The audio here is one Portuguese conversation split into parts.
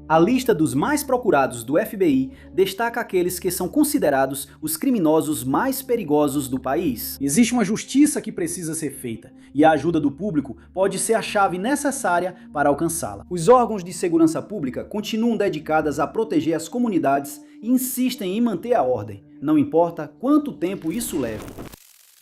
A lista dos mais procurados do FBI destaca aqueles que são considerados os criminosos mais perigosos do país. Existe uma justiça que precisa ser feita, e a ajuda do público pode ser a chave necessária para alcançá-la. Os órgãos de segurança pública continuam dedicados a proteger as comunidades e insistem em manter a ordem, não importa quanto tempo isso leve.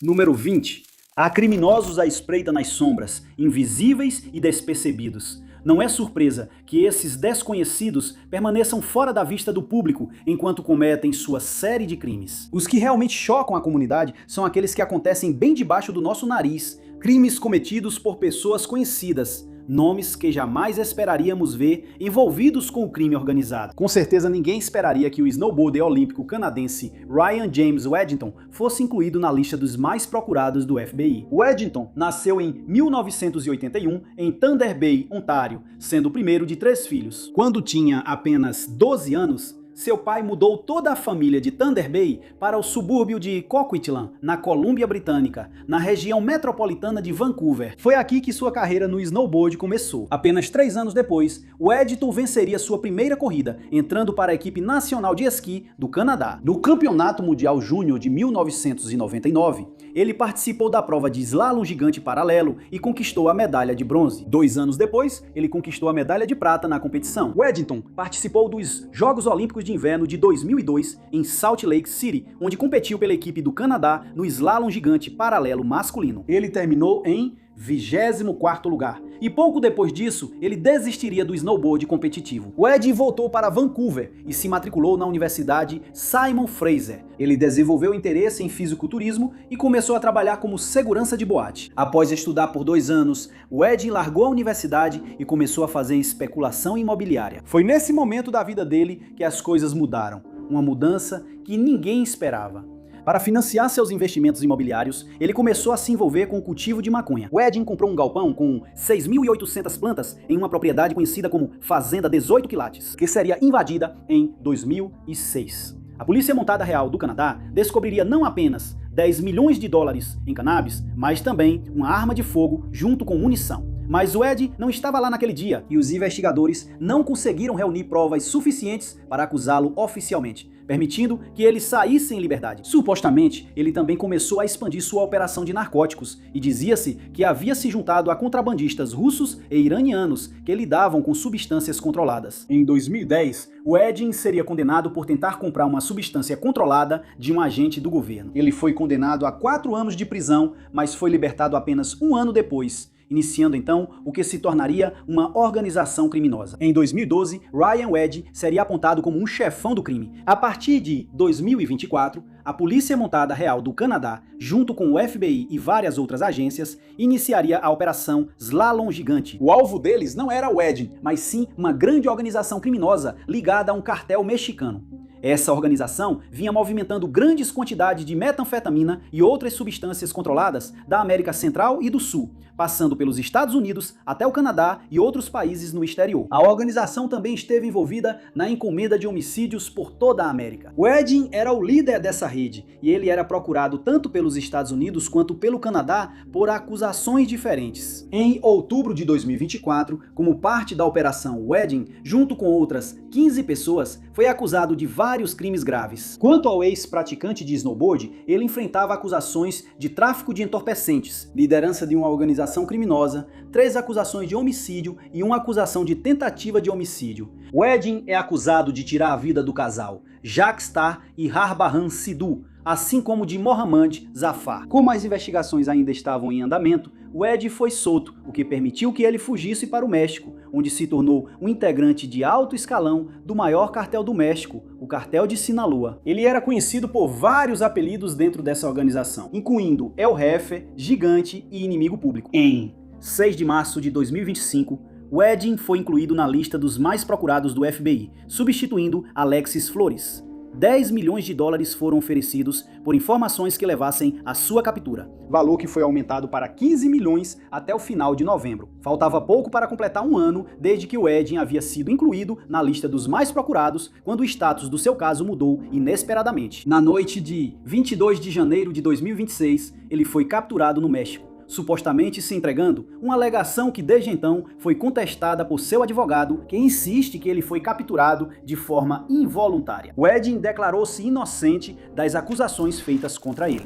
Número 20. Há criminosos à espreita nas sombras, invisíveis e despercebidos. Não é surpresa que esses desconhecidos permaneçam fora da vista do público enquanto cometem sua série de crimes. Os que realmente chocam a comunidade são aqueles que acontecem bem debaixo do nosso nariz, crimes cometidos por pessoas conhecidas, nomes que jamais esperaríamos ver envolvidos com o crime organizado. Com certeza ninguém esperaria que o snowboarder olímpico canadense Ryan James Weddington fosse incluído na lista dos mais procurados do FBI. Weddington nasceu em 1981 em Thunder Bay, Ontário, sendo o primeiro de 3 filhos. Quando tinha apenas 12 anos, seu pai mudou toda a família de Thunder Bay para o subúrbio de Coquitlam, na Colômbia Britânica, na região metropolitana de Vancouver. Foi aqui que sua carreira no snowboard começou. Apenas 3 anos depois, Weddington venceria sua primeira corrida, entrando para a equipe nacional de esqui do Canadá. No Campeonato Mundial Júnior de 1999, ele participou da prova de slalom gigante paralelo e conquistou a medalha de bronze. 2 anos depois, ele conquistou a medalha de prata na competição. Weddington participou dos Jogos Olímpicos de Inverno de 2002 em Salt Lake City, onde competiu pela equipe do Canadá no slalom gigante paralelo masculino. Ele terminou em 24º lugar. E pouco depois disso, ele desistiria do snowboard competitivo. O Ed voltou para Vancouver e se matriculou na Universidade Simon Fraser. Ele desenvolveu interesse em fisiculturismo e começou a trabalhar como segurança de boate. Após estudar por 2 anos, o Ed largou a universidade e começou a fazer especulação imobiliária. Foi nesse momento da vida dele que as coisas mudaram. Uma mudança que ninguém esperava. Para financiar seus investimentos imobiliários, ele começou a se envolver com o cultivo de maconha. O Wedding comprou um galpão com 6.800 plantas em uma propriedade conhecida como Fazenda 18 Quilates, que seria invadida em 2006. A Polícia Montada Real do Canadá descobriria não apenas 10 milhões de dólares em cannabis, mas também uma arma de fogo junto com munição. Mas o Ed não estava lá naquele dia e os investigadores não conseguiram reunir provas suficientes para acusá-lo oficialmente, permitindo que ele saísse em liberdade. Supostamente, ele também começou a expandir sua operação de narcóticos e dizia-se que havia se juntado a contrabandistas russos e iranianos que lidavam com substâncias controladas. Em 2010, o Ed seria condenado por tentar comprar uma substância controlada de um agente do governo. Ele foi condenado a 4 anos de prisão, mas foi libertado apenas 1 ano depois, iniciando então o que se tornaria uma organização criminosa. Em 2012, Ryan Wedding seria apontado como um chefão do crime. A partir de 2024, a Polícia Montada Real do Canadá, junto com o FBI e várias outras agências, iniciaria a Operação Slalom Gigante. O alvo deles não era Wedding, mas sim uma grande organização criminosa ligada a um cartel mexicano. Essa organização vinha movimentando grandes quantidades de metanfetamina e outras substâncias controladas da América Central e do Sul, passando pelos Estados Unidos até o Canadá e outros países no exterior. A organização também esteve envolvida na encomenda de homicídios por toda a América. Wedding era o líder dessa rede e ele era procurado tanto pelos Estados Unidos quanto pelo Canadá por acusações diferentes. Em outubro de 2024, como parte da Operação Wedding, junto com outras 15 pessoas, foi acusado de vários crimes graves. Quanto ao ex-praticante de snowboard, ele enfrentava acusações de tráfico de entorpecentes, liderança de uma organização criminosa, 3 acusações de homicídio e uma acusação de tentativa de homicídio. Wedding é acusado de tirar a vida do casal Jacques Starr e Harbahan Sidhu, assim como de Mohammad Zafar. Como as investigações ainda estavam em andamento, o Ed foi solto, o que permitiu que ele fugisse para o México, onde se tornou um integrante de alto escalão do maior cartel do México, o Cartel de Sinaloa. Ele era conhecido por vários apelidos dentro dessa organização, incluindo El Jefe, Gigante e Inimigo Público. Em 6 de março de 2025, Wedding foi incluído na lista dos mais procurados do FBI, substituindo Alexis Flores. 10 milhões de dólares foram oferecidos por informações que levassem à sua captura, valor que foi aumentado para 15 milhões até o final de novembro. Faltava pouco para completar 1 ano desde que o Wedding havia sido incluído na lista dos mais procurados, quando o status do seu caso mudou inesperadamente. Na noite de 22 de janeiro de 2026, ele foi capturado no México, supostamente se entregando, uma alegação que desde então foi contestada por seu advogado, que insiste que ele foi capturado de forma involuntária. Wedding declarou-se inocente das acusações feitas contra ele.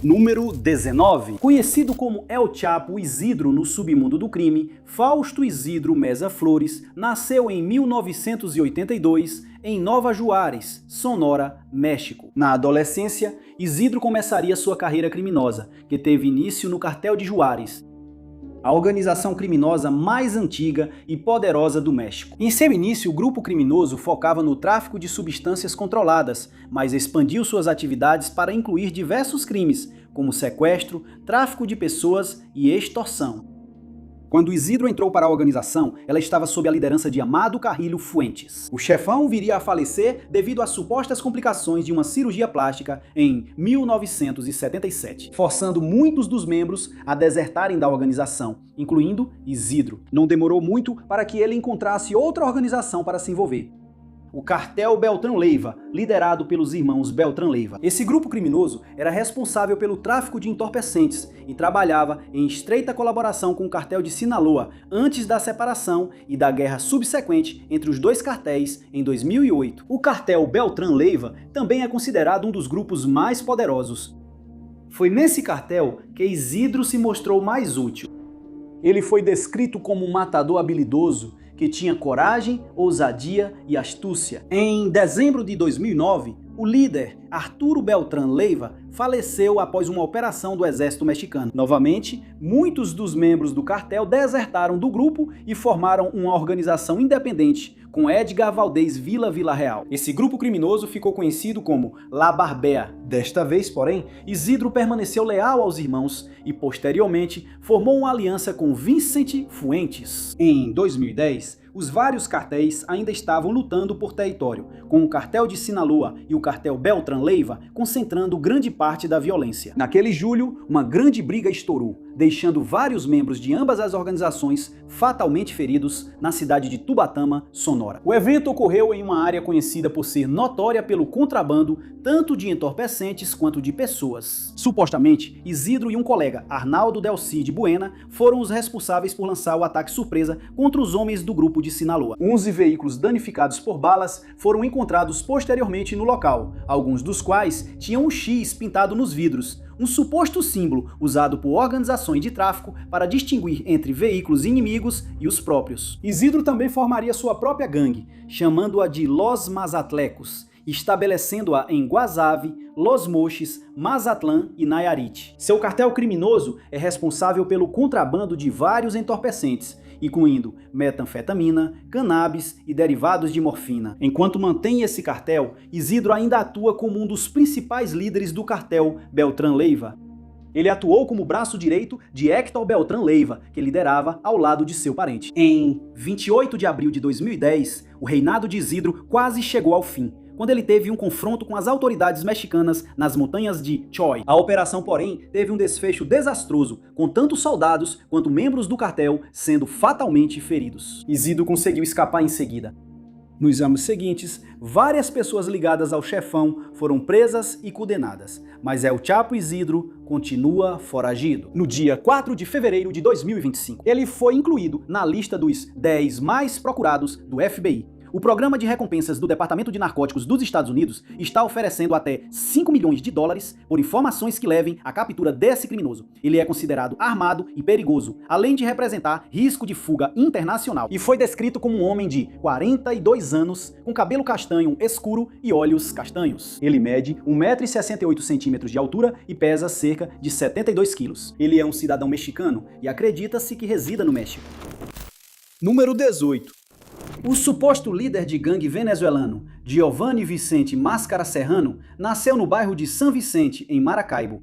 Número 19. Conhecido como El Chapo Isidro no submundo do crime, Fausto Isidro Meza Flores nasceu em 1982 em Nova Juárez, Sonora, México. Na adolescência, Isidro começaria sua carreira criminosa, que teve início no Cartel de Juárez, a organização criminosa mais antiga e poderosa do México. Em seu início, o grupo criminoso focava no tráfico de substâncias controladas, mas expandiu suas atividades para incluir diversos crimes, como sequestro, tráfico de pessoas e extorsão. Quando Isidro entrou para a organização, ela estava sob a liderança de Amado Carrilho Fuentes. O chefão viria a falecer devido às supostas complicações de uma cirurgia plástica em 1977, forçando muitos dos membros a desertarem da organização, incluindo Isidro. Não demorou muito para que ele encontrasse outra organização para se envolver: o Cartel Beltrán Leiva, liderado pelos irmãos Beltrán Leiva. Esse grupo criminoso era responsável pelo tráfico de entorpecentes e trabalhava em estreita colaboração com o Cartel de Sinaloa antes da separação e da guerra subsequente entre os dois cartéis em 2008. O Cartel Beltrán Leiva também é considerado um dos grupos mais poderosos. Foi nesse cartel que Isidro se mostrou mais útil. Ele foi descrito como um matador habilidoso que tinha coragem, ousadia e astúcia. Em dezembro de 2009, o líder, Arturo Beltrán Leiva, faleceu após uma operação do exército mexicano. Novamente, muitos dos membros do cartel desertaram do grupo e formaram uma organização independente, com Edgar Valdez Villarreal. Esse grupo criminoso ficou conhecido como La Barbea. Desta vez, porém, Isidro permaneceu leal aos irmãos e, posteriormente, formou uma aliança com Vicente Fuentes. Em 2010, os vários cartéis ainda estavam lutando por território, com o Cartel de Sinaloa e o Cartel Beltrán Leiva concentrando grande parte da violência. Naquele julho, uma grande briga estourou, deixando vários membros de ambas as organizações fatalmente feridos na cidade de Tubatama, Sonora. O evento ocorreu em uma área conhecida por ser notória pelo contrabando tanto de entorpecentes quanto de pessoas. Supostamente, Isidro e um colega, Arnaldo Delcide Buena, foram os responsáveis por lançar o ataque surpresa contra os homens do grupo de Sinaloa. 11 veículos danificados por balas foram encontrados posteriormente no local, alguns dos quais tinham um X pintado nos vidros, um suposto símbolo usado por organizações de tráfico para distinguir entre veículos inimigos e os próprios. Isidro também formaria sua própria gangue, chamando-a de Los Mazatlecos, estabelecendo-a em Guasave, Los Mochis, Mazatlán e Nayarit. Seu cartel criminoso é responsável pelo contrabando de vários entorpecentes, incluindo metanfetamina, cannabis e derivados de morfina. Enquanto mantém esse cartel, Isidro ainda atua como um dos principais líderes do cartel Beltrán Leiva. Ele atuou como braço direito de Héctor Beltrán Leiva, que liderava ao lado de seu parente. Em 28 de abril de 2010, o reinado de Isidro quase chegou ao fim, quando ele teve um confronto com as autoridades mexicanas nas montanhas de Choy. A operação, porém, teve um desfecho desastroso, com tanto soldados quanto membros do cartel sendo fatalmente feridos. Isidro conseguiu escapar em seguida. Nos anos seguintes, várias pessoas ligadas ao chefão foram presas e condenadas, mas El Chapo Isidro continua foragido. No dia 4 de fevereiro de 2025, ele foi incluído na lista dos 10 mais procurados do FBI. O programa de recompensas do Departamento de Narcóticos dos Estados Unidos está oferecendo até 5 milhões de dólares por informações que levem à captura desse criminoso. Ele é considerado armado e perigoso, além de representar risco de fuga internacional, e foi descrito como um homem de 42 anos, com cabelo castanho escuro e olhos castanhos. Ele mede 1,68 m de altura e pesa cerca de 72 quilos. Ele é um cidadão mexicano e acredita-se que resida no México. Número 18. O suposto líder de gangue venezuelano, Giovanni Vicente Máscara Serrano, nasceu no bairro de San Vicente, em Maracaibo.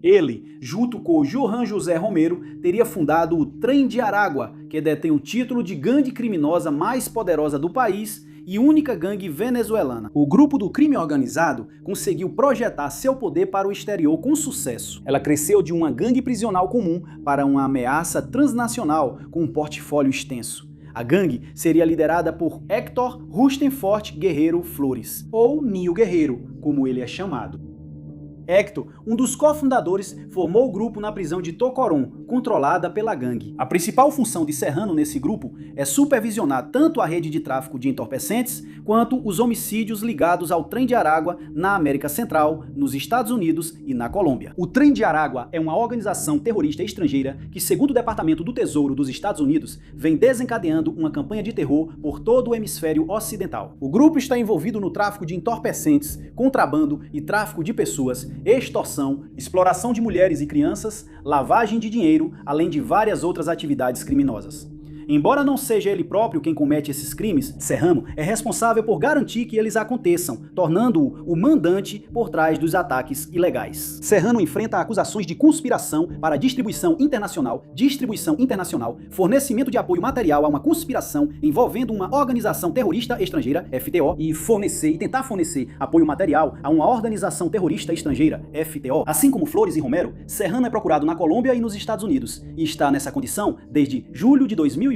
Ele, junto com Johan José Romero, teria fundado o Trem de Aragua, que detém o título de gangue criminosa mais poderosa do país e única gangue venezuelana. O grupo do crime organizado conseguiu projetar seu poder para o exterior com sucesso. Ela cresceu de uma gangue prisional comum para uma ameaça transnacional com um portfólio extenso. A gangue seria liderada por Héctor Rustenfort Guerreiro Flores, ou Nio Guerreiro, como ele é chamado. Hector, um dos cofundadores, formou o grupo na prisão de Tocoron, controlada pela gangue. A principal função de Serrano nesse grupo é supervisionar tanto a rede de tráfico de entorpecentes quanto os homicídios ligados ao Trem de Aragua na América Central, nos Estados Unidos e na Colômbia. O Trem de Aragua é uma organização terrorista estrangeira que, segundo o Departamento do Tesouro dos Estados Unidos, vem desencadeando uma campanha de terror por todo o hemisfério ocidental. O grupo está envolvido no tráfico de entorpecentes, contrabando e tráfico de pessoas, extorsão, exploração de mulheres e crianças, lavagem de dinheiro, além de várias outras atividades criminosas. Embora não seja ele próprio quem comete esses crimes, Serrano é responsável por garantir que eles aconteçam, tornando-o o mandante por trás dos ataques ilegais. Serrano enfrenta acusações de conspiração para distribuição internacional, fornecimento de apoio material a uma conspiração envolvendo uma organização terrorista estrangeira, FTO, e tentar fornecer apoio material a uma organização terrorista estrangeira, FTO. Assim como Flores e Romero, Serrano é procurado na Colômbia e nos Estados Unidos, e está nessa condição desde julho de 2024.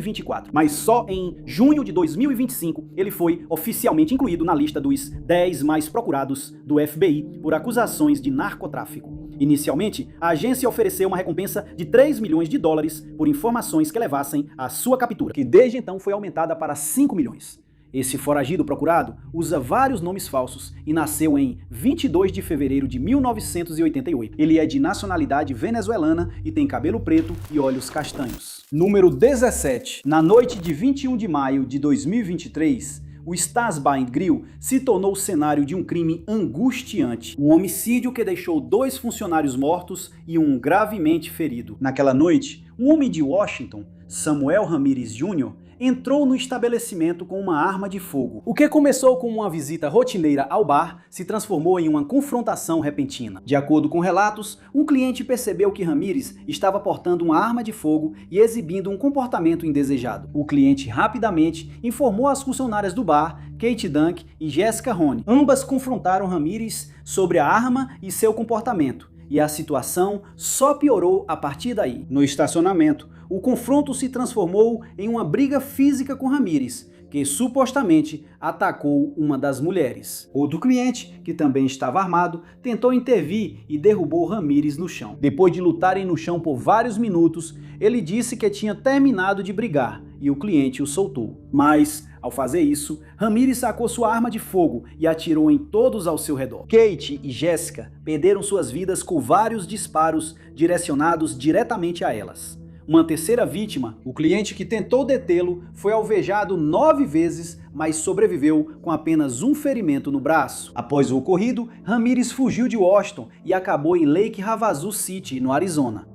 Mas só em junho de 2025 ele foi oficialmente incluído na lista dos 10 mais procurados do FBI por acusações de narcotráfico. Inicialmente, a agência ofereceu uma recompensa de 3 milhões de dólares por informações que levassem à sua captura, que desde então foi aumentada para 5 milhões. Esse foragido procurado usa vários nomes falsos e nasceu em 22 de fevereiro de 1988. Ele é de nacionalidade venezuelana e tem cabelo preto e olhos castanhos. Número 17. Na noite de 21 de maio de 2023, o Stas Bar and Grill se tornou o cenário de um crime angustiante. Um homicídio que deixou 2 funcionários mortos e um gravemente ferido. Naquela noite, um homem de Washington, Samuel Ramírez Jr., entrou no estabelecimento com uma arma de fogo. O que começou com uma visita rotineira ao bar se transformou em uma confrontação repentina. De acordo com relatos, um cliente percebeu que Ramírez estava portando uma arma de fogo e exibindo um comportamento indesejado. O cliente rapidamente informou as funcionárias do bar, Kate Dunk e Jessica Rone. Ambas confrontaram Ramírez sobre a arma e seu comportamento, e a situação só piorou a partir daí. No estacionamento, o confronto se transformou em uma briga física com Ramírez, que supostamente atacou uma das mulheres. Outro cliente, que também estava armado, tentou intervir e derrubou Ramírez no chão. Depois de lutarem no chão por vários minutos, ele disse que tinha terminado de brigar e o cliente o soltou. Mas, ao fazer isso, Ramírez sacou sua arma de fogo e atirou em todos ao seu redor. Kate e Jessica perderam suas vidas com vários disparos direcionados diretamente a elas. Uma terceira vítima, o cliente que tentou detê-lo, foi alvejado 9 vezes, mas sobreviveu com apenas um ferimento no braço. Após o ocorrido, Ramírez fugiu de Washington e acabou em Lake Havasu City, no Arizona.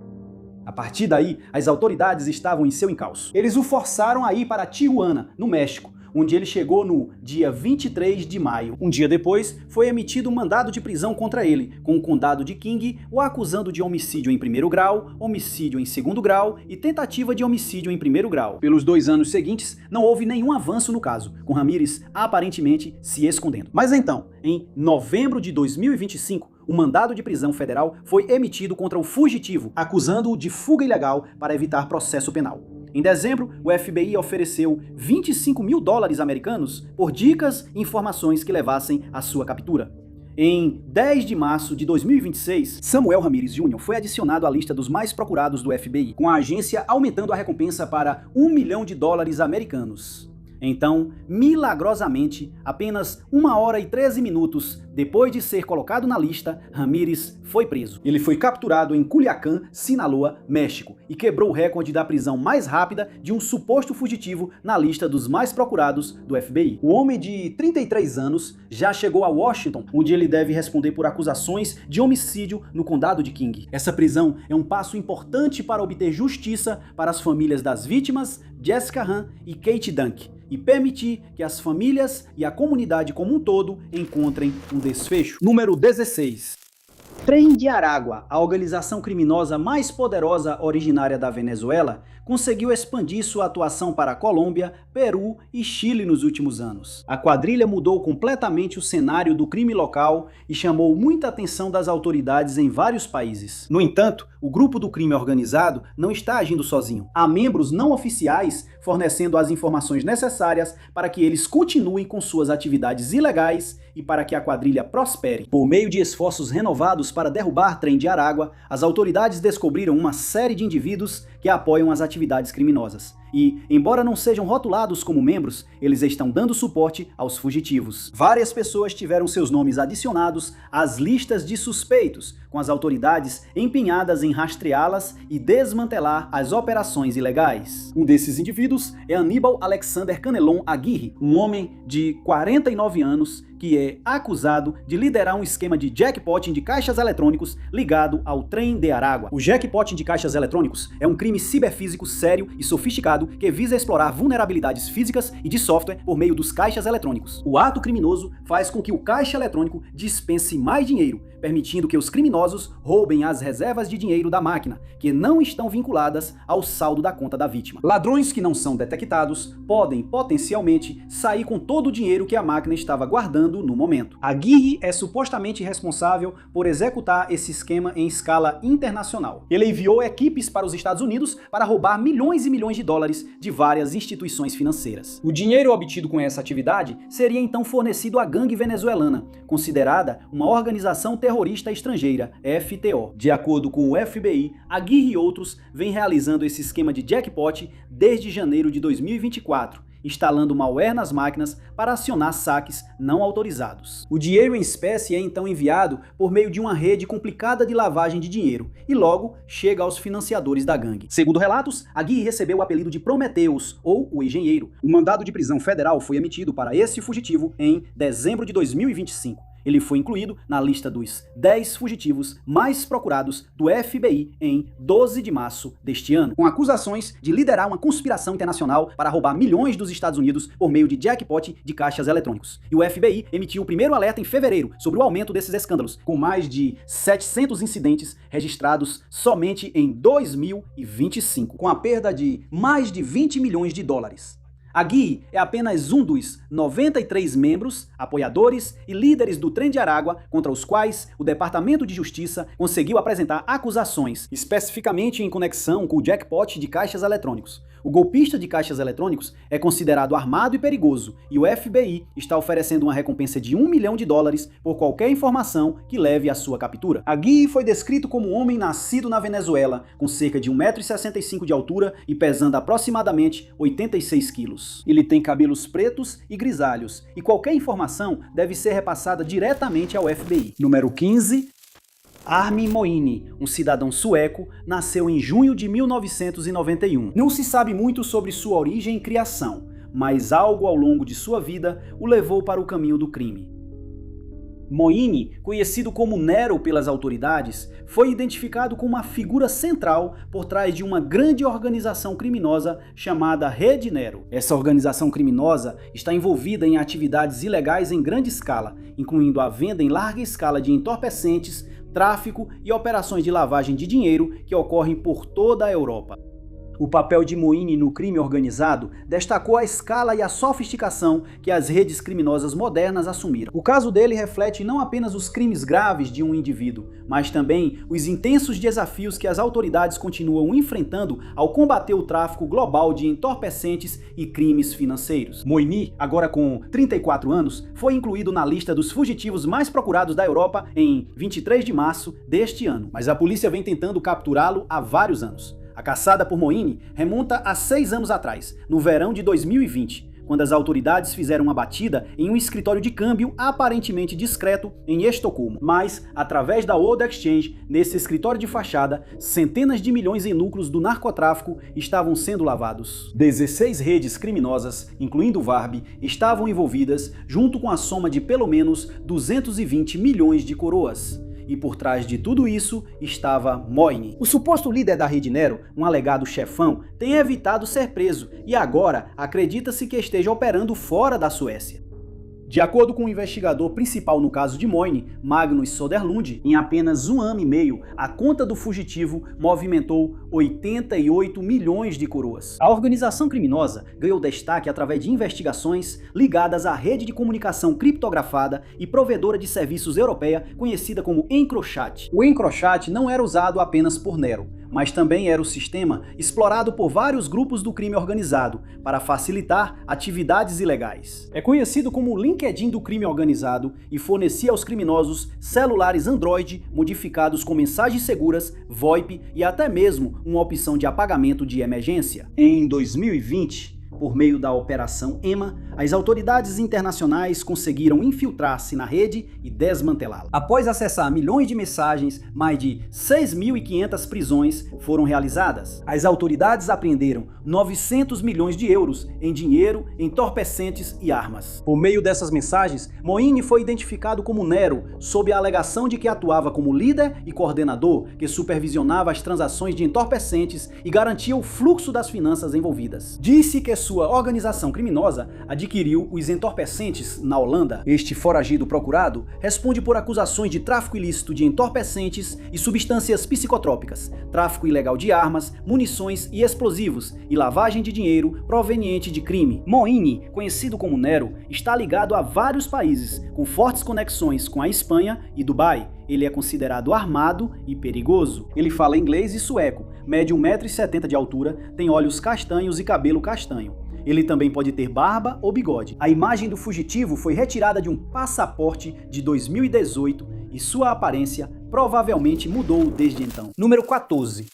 A partir daí, as autoridades estavam em seu encalço. Eles o forçaram a ir para Tijuana, no México, onde ele chegou no dia 23 de maio. Um dia depois, foi emitido um mandado de prisão contra ele, com o condado de King o acusando de homicídio em primeiro grau, homicídio em segundo grau e tentativa de homicídio em primeiro grau. Pelos 2 anos seguintes, não houve nenhum avanço no caso, com Ramírez aparentemente se escondendo. Mas então, em novembro de 2025, um mandado de prisão federal foi emitido contra o fugitivo, acusando-o de fuga ilegal para evitar processo penal. Em dezembro, o FBI ofereceu 25 mil dólares americanos por dicas e informações que levassem à sua captura. Em 10 de março de 2026, Samuel Ramírez Jr. foi adicionado à lista dos mais procurados do FBI, com a agência aumentando a recompensa para 1 milhão de dólares americanos. Então, milagrosamente, apenas 1 hora e 13 minutos depois de ser colocado na lista, Ramírez foi preso. Ele foi capturado em Culiacán, Sinaloa, México, e quebrou o recorde da prisão mais rápida de um suposto fugitivo na lista dos mais procurados do FBI. O homem de 33 anos já chegou a Washington, onde ele deve responder por acusações de homicídio no condado de King. Essa prisão é um passo importante para obter justiça para as famílias das vítimas, Jessica Rone e Kate Dunk, e permitir que as famílias e a comunidade como um todo encontrem um desfecho. Número 16. Trem de Aragua, a organização criminosa mais poderosa originária da Venezuela, conseguiu expandir sua atuação para a Colômbia, Peru e Chile nos últimos anos. A quadrilha mudou completamente o cenário do crime local e chamou muita atenção das autoridades em vários países. No entanto, o grupo do crime organizado não está agindo sozinho. Há membros não oficiais fornecendo as informações necessárias para que eles continuem com suas atividades ilegais e para que a quadrilha prospere. Por meio de esforços renovados para derrubar trem de Aragua, as autoridades descobriram uma série de indivíduos que apoiam as atividades criminosas. E, embora não sejam rotulados como membros, eles estão dando suporte aos fugitivos. Várias pessoas tiveram seus nomes adicionados às listas de suspeitos, com as autoridades empenhadas em rastreá-las e desmantelar as operações ilegais. Um desses indivíduos é Aníbal Alexander Canelon Aguirre, um homem de 49 anos que é acusado de liderar um esquema de jackpotting de caixas eletrônicos ligado ao trem de Aragua. O jackpotting de caixas eletrônicos é um crime ciberfísico sério e sofisticado que visa explorar vulnerabilidades físicas e de software por meio dos caixas eletrônicos. O ato criminoso faz com que o caixa eletrônico dispense mais dinheiro, permitindo que os criminosos roubem as reservas de dinheiro da máquina, que não estão vinculadas ao saldo da conta da vítima. Ladrões que não são detectados podem, potencialmente, sair com todo o dinheiro que a máquina estava guardando no momento. Aguirre é supostamente responsável por executar esse esquema em escala internacional. Ele enviou equipes para os Estados Unidos para roubar milhões e milhões de dólares de várias instituições financeiras. O dinheiro obtido com essa atividade seria então fornecido à gangue venezuelana, considerada uma organização terrorista estrangeira, FTO. De acordo com o FBI, Aguirre e outros vêm realizando esse esquema de jackpot desde janeiro de 2024, instalando malware nas máquinas para acionar saques não autorizados. O dinheiro em espécie é então enviado por meio de uma rede complicada de lavagem de dinheiro e logo chega aos financiadores da gangue. Segundo relatos, Aguirre recebeu o apelido de Prometheus, ou o Engenheiro. O mandado de prisão federal foi emitido para esse fugitivo em dezembro de 2025. Ele foi incluído na lista dos 10 fugitivos mais procurados do FBI em 12 de março deste ano, com acusações de liderar uma conspiração internacional para roubar milhões dos Estados Unidos por meio de jackpot de caixas eletrônicos. E o FBI emitiu o primeiro alerta em fevereiro sobre o aumento desses escândalos, com mais de 700 incidentes registrados somente em 2025, com a perda de mais de 20 milhões de dólares. Aguirre é apenas um dos 93 membros, apoiadores e líderes do Trem de Aragua contra os quais o Departamento de Justiça conseguiu apresentar acusações, especificamente em conexão com o jackpot de caixas eletrônicos. O golpista de caixas eletrônicos é considerado armado e perigoso, e o FBI está oferecendo uma recompensa de $1 milhão por qualquer informação que leve à sua captura. Aguirre foi descrito como um homem nascido na Venezuela, com cerca de 1,65 m de altura e pesando aproximadamente 86 quilos. Ele tem cabelos pretos e grisalhos, e qualquer informação deve ser repassada diretamente ao FBI. Número 15. Armin Moini, um cidadão sueco, nasceu em junho de 1991. Não se sabe muito sobre sua origem e criação, mas algo ao longo de sua vida o levou para o caminho do crime. Moini, conhecido como Nero pelas autoridades, foi identificado como uma figura central por trás de uma grande organização criminosa chamada Rede Nero. Essa organização criminosa está envolvida em atividades ilegais em grande escala, incluindo a venda em larga escala de entorpecentes, tráfico e operações de lavagem de dinheiro que ocorrem por toda a Europa. O papel de Moini no crime organizado destacou a escala e a sofisticação que as redes criminosas modernas assumiram. O caso dele reflete não apenas os crimes graves de um indivíduo, mas também os intensos desafios que as autoridades continuam enfrentando ao combater o tráfico global de entorpecentes e crimes financeiros. Moini, agora com 34 anos, foi incluído na lista dos fugitivos mais procurados da Europa em 23 de março deste ano, mas a polícia vem tentando capturá-lo há vários anos. A caçada por Moini remonta a 6 anos atrás, no verão de 2020, quando as autoridades fizeram uma batida em um escritório de câmbio aparentemente discreto em Estocolmo. Mas, através da World Exchange, nesse escritório de fachada, centenas de milhões em lucros do narcotráfico estavam sendo lavados. 16 redes criminosas, incluindo o VARB, estavam envolvidas, junto com a soma de pelo menos 220 milhões de coroas. E por trás de tudo isso estava Moini. O suposto líder da Rede Nero, um alegado chefão, tem evitado ser preso e agora acredita-se que esteja operando fora da Suécia. De acordo com o investigador principal no caso de Moini, Magnus Söderlund, em apenas um ano e meio, a conta do fugitivo movimentou 88 milhões de coroas. A organização criminosa ganhou destaque através de investigações ligadas à rede de comunicação criptografada e provedora de serviços europeia conhecida como EncroChat. O EncroChat não era usado apenas por Nero, mas também era o sistema explorado por vários grupos do crime organizado para facilitar atividades ilegais. É conhecido como o LinkedIn do crime organizado e fornecia aos criminosos celulares Android modificados com mensagens seguras, VoIP e até mesmo uma opção de apagamento de emergência. Em 2020, por meio da Operação EMA, as autoridades internacionais conseguiram infiltrar-se na rede e desmantelá-la. Após acessar milhões de mensagens, mais de 6.500 prisões foram realizadas. As autoridades apreenderam 900 milhões de euros em dinheiro, entorpecentes e armas. Por meio dessas mensagens, Moini foi identificado como Nero, sob a alegação de que atuava como líder e coordenador, que supervisionava as transações de entorpecentes e garantia o fluxo das finanças envolvidas. Disse que sua organização criminosa adquiriu os entorpecentes na Holanda. Este foragido procurado responde por acusações de tráfico ilícito de entorpecentes e substâncias psicotrópicas, tráfico ilegal de armas, munições e explosivos e lavagem de dinheiro proveniente de crime. Moini, conhecido como Nero, está ligado a vários países, com fortes conexões com a Espanha e Dubai. Ele é considerado armado e perigoso. Ele fala inglês e sueco, mede 1,70 m de altura, tem olhos castanhos e cabelo castanho. Ele também pode ter barba ou bigode. A imagem do fugitivo foi retirada de um passaporte de 2018 e sua aparência provavelmente mudou desde então. Número 14.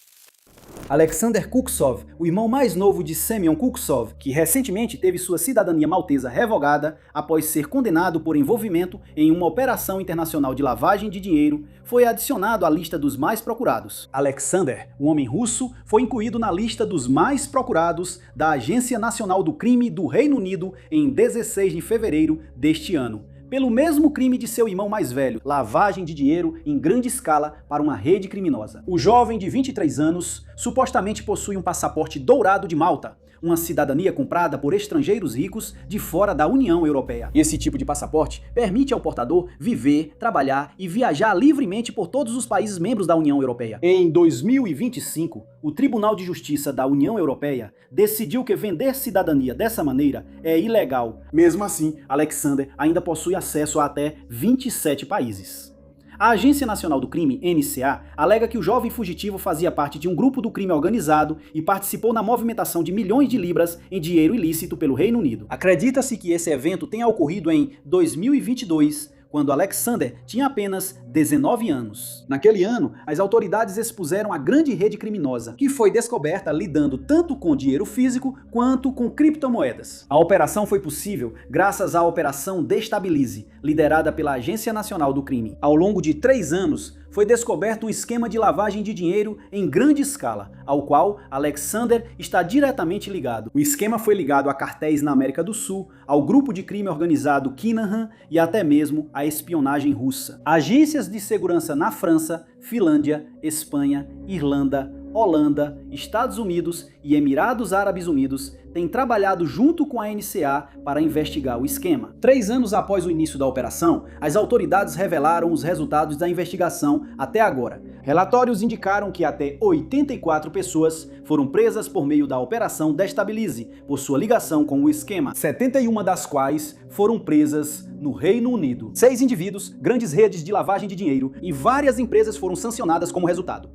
Alexander Kuksov, o irmão mais novo de Semyon Kuksov, que recentemente teve sua cidadania maltesa revogada após ser condenado por envolvimento em uma operação internacional de lavagem de dinheiro, foi adicionado à lista dos mais procurados. Alexander, um homem russo, foi incluído na lista dos mais procurados da Agência Nacional do Crime do Reino Unido em 16 de fevereiro deste ano, pelo mesmo crime de seu irmão mais velho, lavagem de dinheiro em grande escala para uma rede criminosa. O jovem de 23 anos supostamente possui um passaporte dourado de Malta, uma cidadania comprada por estrangeiros ricos de fora da União Europeia. Esse tipo de passaporte permite ao portador viver, trabalhar e viajar livremente por todos os países membros da União Europeia. Em 2025, o Tribunal de Justiça da União Europeia decidiu que vender cidadania dessa maneira é ilegal. Mesmo assim, Alexander ainda possui acesso a até 27 países. A Agência Nacional do Crime, NCA, alega que o jovem fugitivo fazia parte de um grupo do crime organizado e participou na movimentação de milhões de libras em dinheiro ilícito pelo Reino Unido. Acredita-se que esse evento tenha ocorrido em 2022, quando Alexander tinha apenas 19 anos. Naquele ano, as autoridades expuseram a grande rede criminosa, que foi descoberta lidando tanto com dinheiro físico quanto com criptomoedas. A operação foi possível graças à Operação Destabilize, liderada pela Agência Nacional do Crime. Ao longo de 3 anos, foi descoberto um esquema de lavagem de dinheiro em grande escala, ao qual Alexander está diretamente ligado. O esquema foi ligado a cartéis na América do Sul, ao grupo de crime organizado Kinahan e até mesmo à espionagem russa. Agências de segurança na França, Finlândia, Espanha, Irlanda, Holanda, Estados Unidos e Emirados Árabes Unidos têm trabalhado junto com a NCA para investigar o esquema. 3 anos após o início da operação, as autoridades revelaram os resultados da investigação até agora. Relatórios indicaram que até 84 pessoas foram presas por meio da Operação Destabilize, por sua ligação com o esquema, 71 das quais foram presas no Reino Unido. 6 indivíduos, grandes redes de lavagem de dinheiro e várias empresas foram sancionadas como resultado.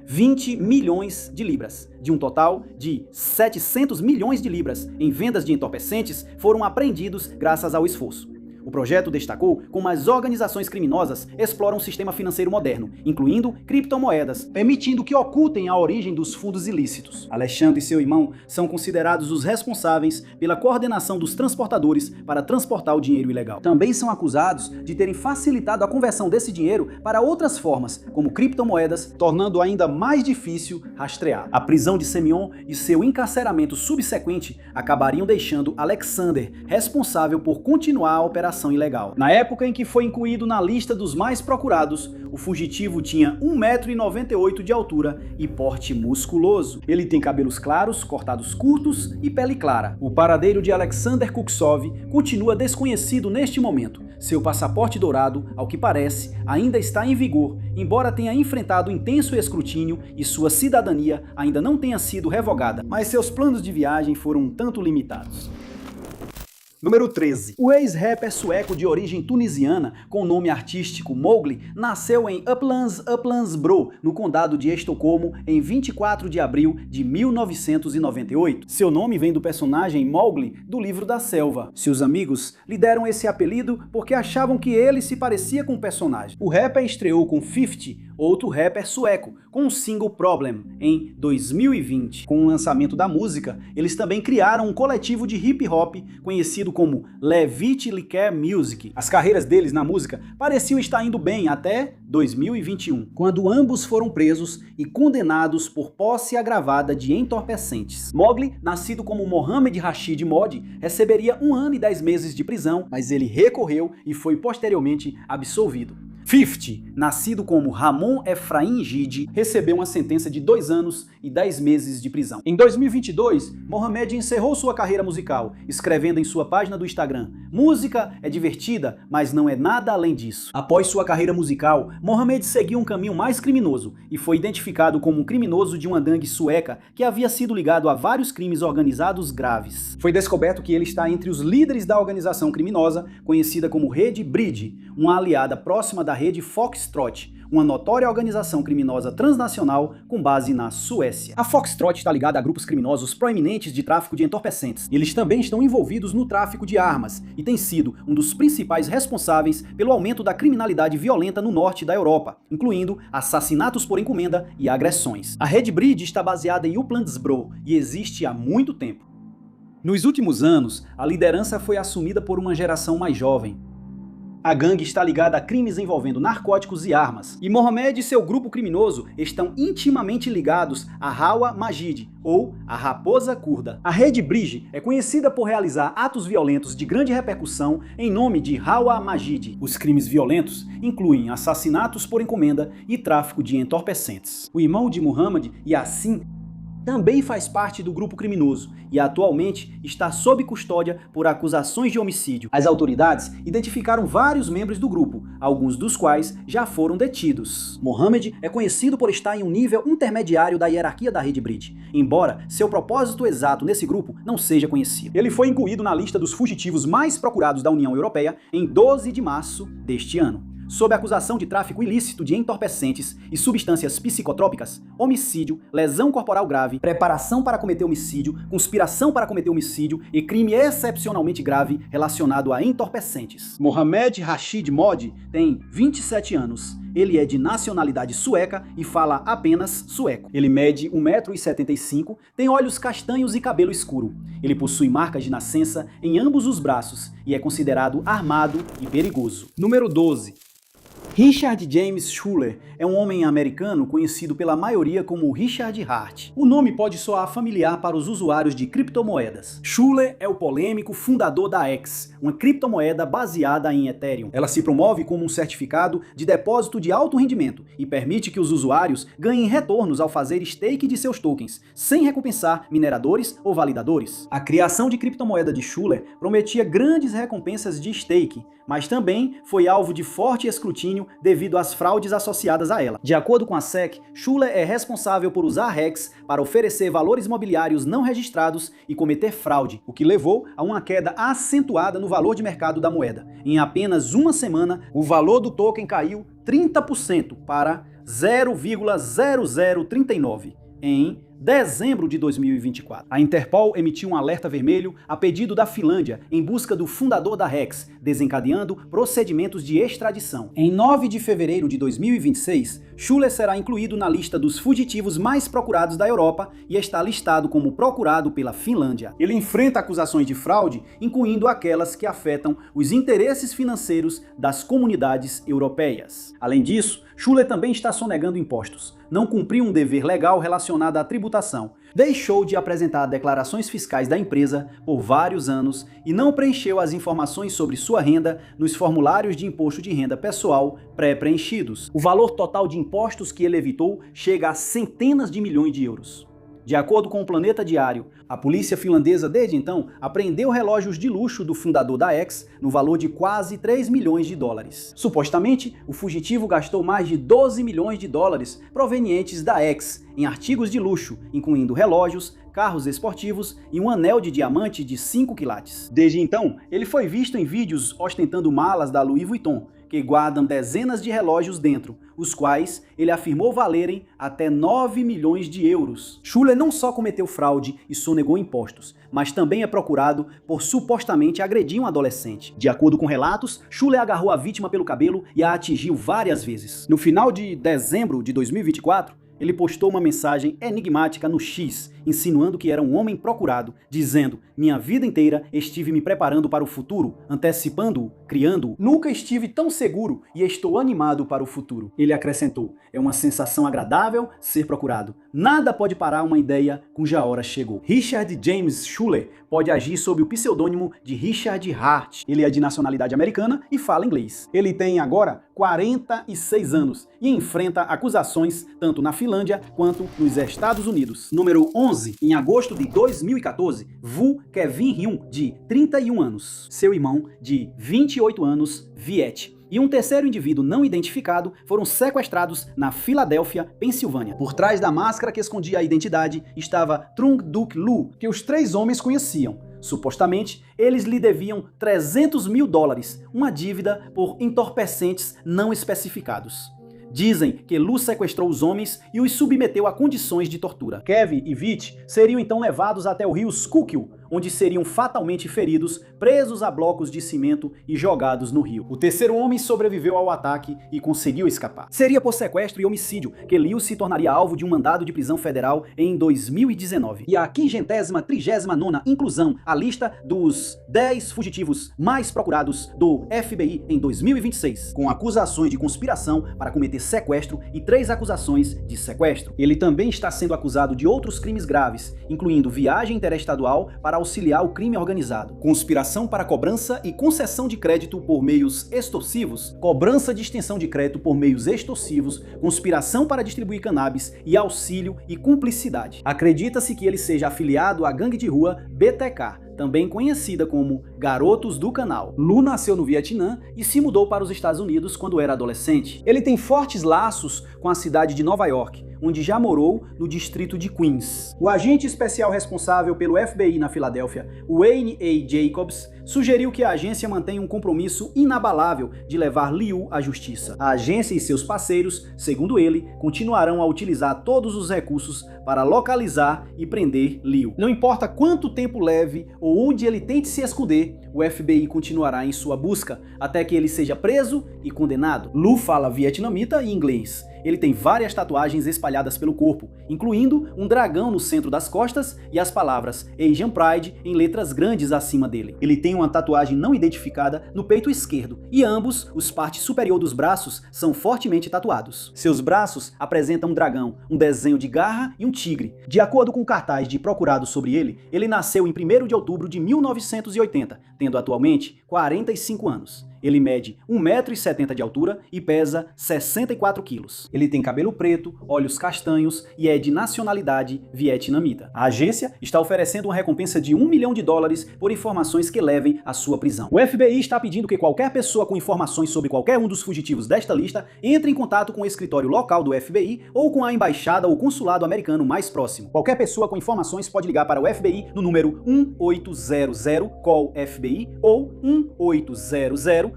20 milhões de libras, de um total de 700 milhões de libras em vendas de entorpecentes foram apreendidos graças ao esforço. O projeto destacou como as organizações criminosas exploram o sistema financeiro moderno, incluindo criptomoedas, permitindo que ocultem a origem dos fundos ilícitos. Alexandre e seu irmão são considerados os responsáveis pela coordenação dos transportadores para transportar o dinheiro ilegal. Também são acusados de terem facilitado a conversão desse dinheiro para outras formas, como criptomoedas, tornando ainda mais difícil rastrear. A prisão de Semyon e seu encarceramento subsequente acabariam deixando Alexander responsável por continuar a operação ilegal. Na época em que foi incluído na lista dos mais procurados, o fugitivo tinha 1,98 m de altura e porte musculoso. Ele tem cabelos claros, cortados curtos e pele clara. O paradeiro de Alexander Kuksov continua desconhecido neste momento. Seu passaporte dourado, ao que parece, ainda está em vigor, embora tenha enfrentado intenso escrutínio e sua cidadania ainda não tenha sido revogada, mas seus planos de viagem foram um tanto limitados. Número 13. O ex-rapper sueco de origem tunisiana, com nome artístico Mowgli, nasceu em Upplands-Bro, no condado de Estocolmo, em 24 de abril de 1998. Seu nome vem do personagem Mowgli do livro da selva. Seus amigos lhe deram esse apelido porque achavam que ele se parecia com o personagem. O rapper estreou com 50, outro rapper sueco, com o single Problem, em 2020. Com o lançamento da música, eles também criaram um coletivo de hip hop conhecido como Levit Liquor Music. As carreiras deles na música pareciam estar indo bem até 2021, quando ambos foram presos e condenados por posse agravada de entorpecentes. Mowgli, nascido como Mohamed Rashid Mod, receberia 1 ano e 10 meses de prisão, mas ele recorreu e foi posteriormente absolvido. 50, nascido como Ramon Efraim Gide, recebeu uma sentença de 2 anos e 10 meses de prisão. Em 2022, Mohamed encerrou sua carreira musical, escrevendo em sua página do Instagram: "Música é divertida, mas não é nada além disso." Após sua carreira musical, Mohamed seguiu um caminho mais criminoso e foi identificado como um criminoso de uma gangue sueca que havia sido ligado a vários crimes organizados graves. Foi descoberto que ele está entre os líderes da organização criminosa conhecida como Rede Bridge, uma aliada próxima da rede Foxtrot, uma notória organização criminosa transnacional com base na Suécia. A Foxtrot está ligada a grupos criminosos proeminentes de tráfico de entorpecentes. Eles também estão envolvidos no tráfico de armas e tem sido um dos principais responsáveis pelo aumento da criminalidade violenta no norte da Europa, incluindo assassinatos por encomenda e agressões. A Red Bridge está baseada em Upplands-Bro e existe há muito tempo. Nos últimos anos, a liderança foi assumida por uma geração mais jovem. A gangue está ligada a crimes envolvendo narcóticos e armas, e Mohamed e seu grupo criminoso estão intimamente ligados a Hawa Majid, ou a Raposa Curda. A Rede Bridge é conhecida por realizar atos violentos de grande repercussão em nome de Hawa Majid. Os crimes violentos incluem assassinatos por encomenda e tráfico de entorpecentes. O irmão de Muhammad, Yassin, também faz parte do grupo criminoso e atualmente está sob custódia por acusações de homicídio. As autoridades identificaram vários membros do grupo, alguns dos quais já foram detidos. Mohamed é conhecido por estar em um nível intermediário da hierarquia da Rede Bridge, embora seu propósito exato nesse grupo não seja conhecido. Ele foi incluído na lista dos fugitivos mais procurados da União Europeia em 12 de março deste ano. Sob acusação de tráfico ilícito de entorpecentes e substâncias psicotrópicas, homicídio, lesão corporal grave, preparação para cometer homicídio, conspiração para cometer homicídio e crime excepcionalmente grave relacionado a entorpecentes. Mohamed Rashid Mod tem 27 anos. Ele é de nacionalidade sueca e fala apenas sueco. Ele mede 1,75 m, tem olhos castanhos e cabelo escuro. Ele possui marcas de nascença em ambos os braços e é considerado armado e perigoso. Número 12. Richard James Schuller é um homem americano conhecido pela maioria como Richard Hart. O nome pode soar familiar para os usuários de criptomoedas. Schuller é o polêmico fundador da X, uma criptomoeda baseada em Ethereum. Ela se promove como um certificado de depósito de alto rendimento e permite que os usuários ganhem retornos ao fazer stake de seus tokens, sem recompensar mineradores ou validadores. A criação de criptomoeda de Schuller prometia grandes recompensas de stake, mas também foi alvo de forte escrutínio devido às fraudes associadas a ela. De acordo com a SEC, Schuller é responsável por usar hacks para oferecer valores imobiliários não registrados e cometer fraude, o que levou a uma queda acentuada no valor de mercado da moeda. Em apenas uma semana, o valor do token caiu 30% para 0,0039 em dezembro de 2024. A Interpol emitiu um alerta vermelho a pedido da Finlândia em busca do fundador da Hex, desencadeando procedimentos de extradição. Em 9 de fevereiro de 2026, Schuller será incluído na lista dos fugitivos mais procurados da Europa e está listado como procurado pela Finlândia. Ele enfrenta acusações de fraude, incluindo aquelas que afetam os interesses financeiros das comunidades europeias. Além disso, Schuller também está sonegando impostos, não cumpriu um dever legal relacionado à tributação, deixou de apresentar declarações fiscais da empresa por vários anos e não preencheu as informações sobre sua renda nos formulários de imposto de renda pessoal pré-preenchidos. O valor total de impostos que ele evitou chega a centenas de milhões de euros. De acordo com o Planeta Diário, a polícia finlandesa desde então apreendeu relógios de luxo do fundador da X no valor de quase 3 milhões de dólares. Supostamente, o fugitivo gastou mais de 12 milhões de dólares provenientes da X em artigos de luxo, incluindo relógios, carros esportivos e um anel de diamante de 5 quilates. Desde então, ele foi visto em vídeos ostentando malas da Louis Vuitton, que guardam dezenas de relógios dentro, os quais ele afirmou valerem até 9 milhões de euros. Schuller não só cometeu fraude e sonegou impostos, mas também é procurado por supostamente agredir um adolescente. De acordo com relatos, Schuller agarrou a vítima pelo cabelo e a atingiu várias vezes. No final de dezembro de 2024, ele postou uma mensagem enigmática no X, insinuando que era um homem procurado, dizendo: "Minha vida inteira estive me preparando para o futuro, antecipando-o, criando-o. Nunca estive tão seguro e estou animado para o futuro." Ele acrescentou: "É uma sensação agradável ser procurado. Nada pode parar uma ideia cuja hora chegou." Richard James Schuller pode agir sob o pseudônimo de Richard Hart. Ele é de nacionalidade americana e fala inglês. Ele tem agora 46 anos e enfrenta acusações tanto na Finlândia quanto nos Estados Unidos. Número 11. Em agosto de 2014, Vu Kevin Hyun, de 31 anos. Seu irmão, de 28 anos, Viet, e um terceiro indivíduo não identificado foram sequestrados na Filadélfia, Pensilvânia. Por trás da máscara que escondia a identidade estava Trung Duc Lu, que os três homens conheciam. Supostamente, eles lhe deviam 300 mil dólares, uma dívida por entorpecentes não especificados. Dizem que Lu sequestrou os homens e os submeteu a condições de tortura. Kevin e Vit seriam então levados até o rio Schuylkill, onde seriam fatalmente feridos, presos a blocos de cimento e jogados no rio. O terceiro homem sobreviveu ao ataque e conseguiu escapar. Seria por sequestro e homicídio que Liu se tornaria alvo de um mandado de prisão federal em 2019. E a 539ª inclusão à lista dos 10 fugitivos mais procurados do FBI em 2026, com acusações de conspiração para cometer sequestro e 3 acusações de sequestro. Ele também está sendo acusado de outros crimes graves, incluindo viagem interestadual para auxiliar o crime organizado, conspiração para cobrança e concessão de crédito por meios extorsivos, cobrança de extensão de crédito por meios extorsivos, conspiração para distribuir cannabis e auxílio e cumplicidade. Acredita-se que ele seja afiliado à gangue de rua BTK, também conhecida como Garotos do Canal. Lu nasceu no Vietnã e se mudou para os Estados Unidos quando era adolescente. Ele tem fortes laços com a cidade de Nova York, onde já morou no distrito de Queens. O agente especial responsável pelo FBI na Filadélfia, Wayne A. Jacobs, sugeriu que a agência mantenha um compromisso inabalável de levar Liu à justiça. A agência e seus parceiros, segundo ele, continuarão a utilizar todos os recursos para localizar e prender Liu. Não importa quanto tempo leve ou onde ele tente se esconder, o FBI continuará em sua busca até que ele seja preso e condenado. Lu fala vietnamita e inglês. Ele tem várias tatuagens espalhadas pelo corpo, incluindo um dragão no centro das costas e as palavras Asian Pride em letras grandes acima dele. Ele tem uma tatuagem não identificada no peito esquerdo e ambos, os partes superior dos braços, são fortemente tatuados. Seus braços apresentam um dragão, um desenho de garra e um tigre. De acordo com o cartaz de procurado sobre ele, ele nasceu em 1º de outubro de 1980, tendo atualmente 45 anos. Ele mede 1,70 m de altura e pesa 64 quilos. Ele tem cabelo preto, olhos castanhos e é de nacionalidade vietnamita. A agência está oferecendo uma recompensa de $1 milhão por informações que levem à sua prisão. O FBI está pedindo que qualquer pessoa com informações sobre qualquer um dos fugitivos desta lista entre em contato com o escritório local do FBI ou com a embaixada ou consulado americano mais próximo. Qualquer pessoa com informações pode ligar para o FBI no número 1800-CALL-FBI ou 1800-2255-324.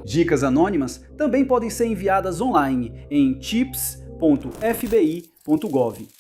Dicas anônimas também podem ser enviadas online em tips.fbi.gov.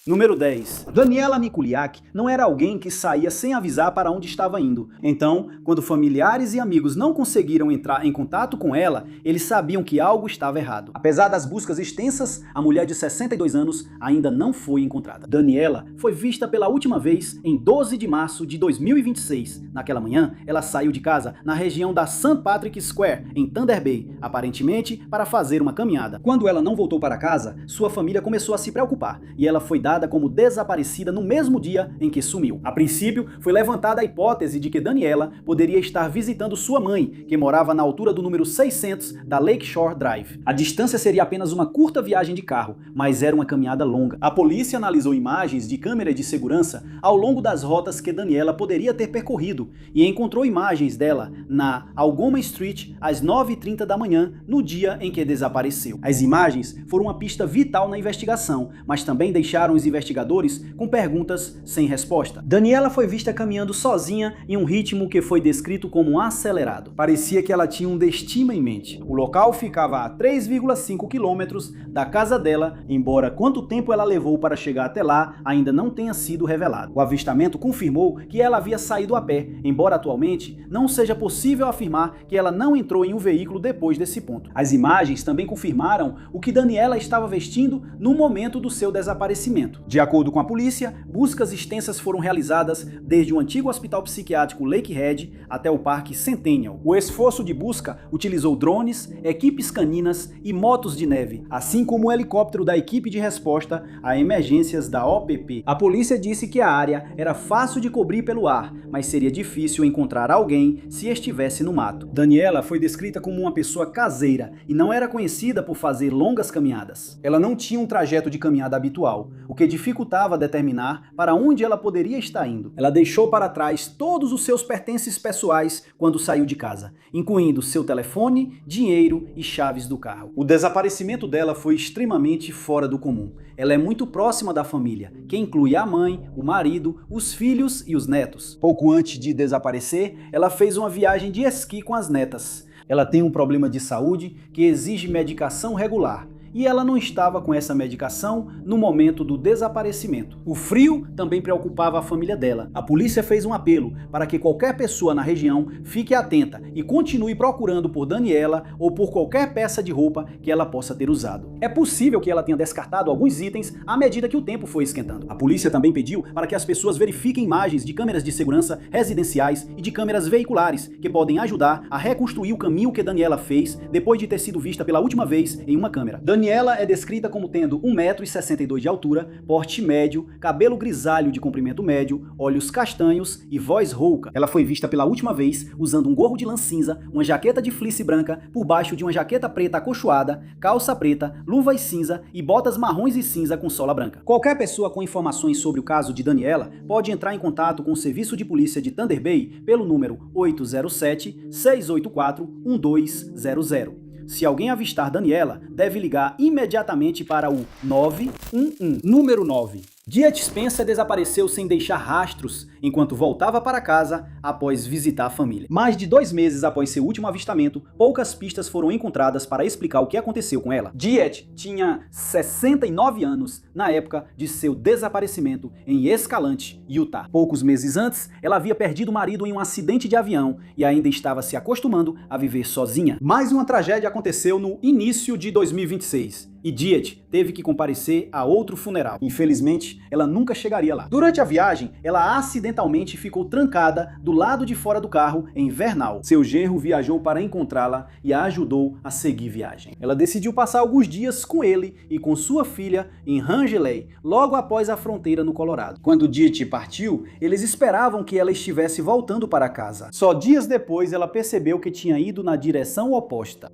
Número 10. Daniela Mikuliak não era alguém que saía sem avisar para onde estava indo. Então, quando familiares e amigos não conseguiram entrar em contato com ela, eles sabiam que algo estava errado. Apesar das buscas extensas, a mulher de 62 anos ainda não foi encontrada. Daniela foi vista pela última vez em 12 de março de 2026. Naquela manhã, ela saiu de casa na região da St. Patrick's Square, em Thunder Bay, aparentemente para fazer uma caminhada. Quando ela não voltou para casa, sua família começou a se preocupar. celular e ela foi dada como desaparecida no mesmo dia em que sumiu. A princípio, foi levantada a hipótese de que Daniela poderia estar visitando sua mãe, que morava na altura do número 600 da Lakeshore Drive. A distância seria apenas uma curta viagem de carro, mas era uma caminhada longa. A polícia analisou imagens de câmeras de segurança ao longo das rotas que Daniela poderia ter percorrido e encontrou imagens dela na Algoma Street às 9h30 da manhã, no dia em que desapareceu. As imagens foram uma pista vital na investigação, mas também deixaram os investigadores com perguntas sem resposta. Daniela foi vista caminhando sozinha em um ritmo que foi descrito como acelerado. Parecia que ela tinha um destino em mente. O local ficava a 3,5 quilômetros da casa dela, embora quanto tempo ela levou para chegar até lá ainda não tenha sido revelado. O avistamento confirmou que ela havia saído a pé, embora atualmente não seja possível afirmar que ela não entrou em um veículo depois desse ponto. As imagens também confirmaram o que Daniela estava vestindo no momento do seu desaparecimento. De acordo com a polícia, buscas extensas foram realizadas desde o antigo hospital psiquiátrico Lakehead até o Parque Centennial. O esforço de busca utilizou drones, equipes caninas e motos de neve, assim como o helicóptero da equipe de resposta a emergências da OPP. A polícia disse que a área era fácil de cobrir pelo ar, mas seria difícil encontrar alguém se estivesse no mato. Daniela foi descrita como uma pessoa caseira e não era conhecida por fazer longas caminhadas. Ela não tinha um trajeto de caminhada habitual, o que dificultava determinar para onde ela poderia estar indo. Ela deixou para trás todos os seus pertences pessoais quando saiu de casa, incluindo seu telefone, dinheiro e chaves do carro. O desaparecimento dela foi extremamente fora do comum. Ela é muito próxima da família, que inclui a mãe, o marido, os filhos e os netos. Pouco antes de desaparecer, ela fez uma viagem de esqui com as netas. Ela tem um problema de saúde que exige medicação regular. E ela não estava com essa medicação no momento do desaparecimento. O frio também preocupava a família dela. A polícia fez um apelo para que qualquer pessoa na região fique atenta e continue procurando por Daniela ou por qualquer peça de roupa que ela possa ter usado. É possível que ela tenha descartado alguns itens à medida que o tempo foi esquentando. A polícia também pediu para que as pessoas verifiquem imagens de câmeras de segurança residenciais e de câmeras veiculares que podem ajudar a reconstruir o caminho que Daniela fez depois de ter sido vista pela última vez em uma câmera. Daniela é descrita como tendo 1,62 m de altura, porte médio, cabelo grisalho de comprimento médio, olhos castanhos e voz rouca. Ela foi vista pela última vez usando um gorro de lã cinza, uma jaqueta de fleece branca por baixo de uma jaqueta preta acolchoada, calça preta, luvas cinza e botas marrons e cinza com sola branca. Qualquer pessoa com informações sobre o caso de Daniela pode entrar em contato com o Serviço de Polícia de Thunder Bay pelo número 807-684-1200. Se alguém avistar Daniela, deve ligar imediatamente para o 911. Número 9. Diet Spencer desapareceu sem deixar rastros enquanto voltava para casa após visitar a família. Mais de 2 meses após seu último avistamento, poucas pistas foram encontradas para explicar o que aconteceu com ela. Diet tinha 69 anos na época de seu desaparecimento em Escalante, Utah. Poucos meses antes, ela havia perdido o marido em um acidente de avião e ainda estava se acostumando a viver sozinha. Mais uma tragédia aconteceu no início de 2026. E Diet teve que comparecer a outro funeral. Infelizmente, ela nunca chegaria lá. Durante a viagem, ela acidentalmente ficou trancada do lado de fora do carro em Vernal. Seu genro viajou para encontrá-la e a ajudou a seguir viagem. Ela decidiu passar alguns dias com ele e com sua filha em Rangeley, logo após a fronteira no Colorado. Quando Diet partiu, eles esperavam que ela estivesse voltando para casa. Só dias depois, ela percebeu que tinha ido na direção oposta.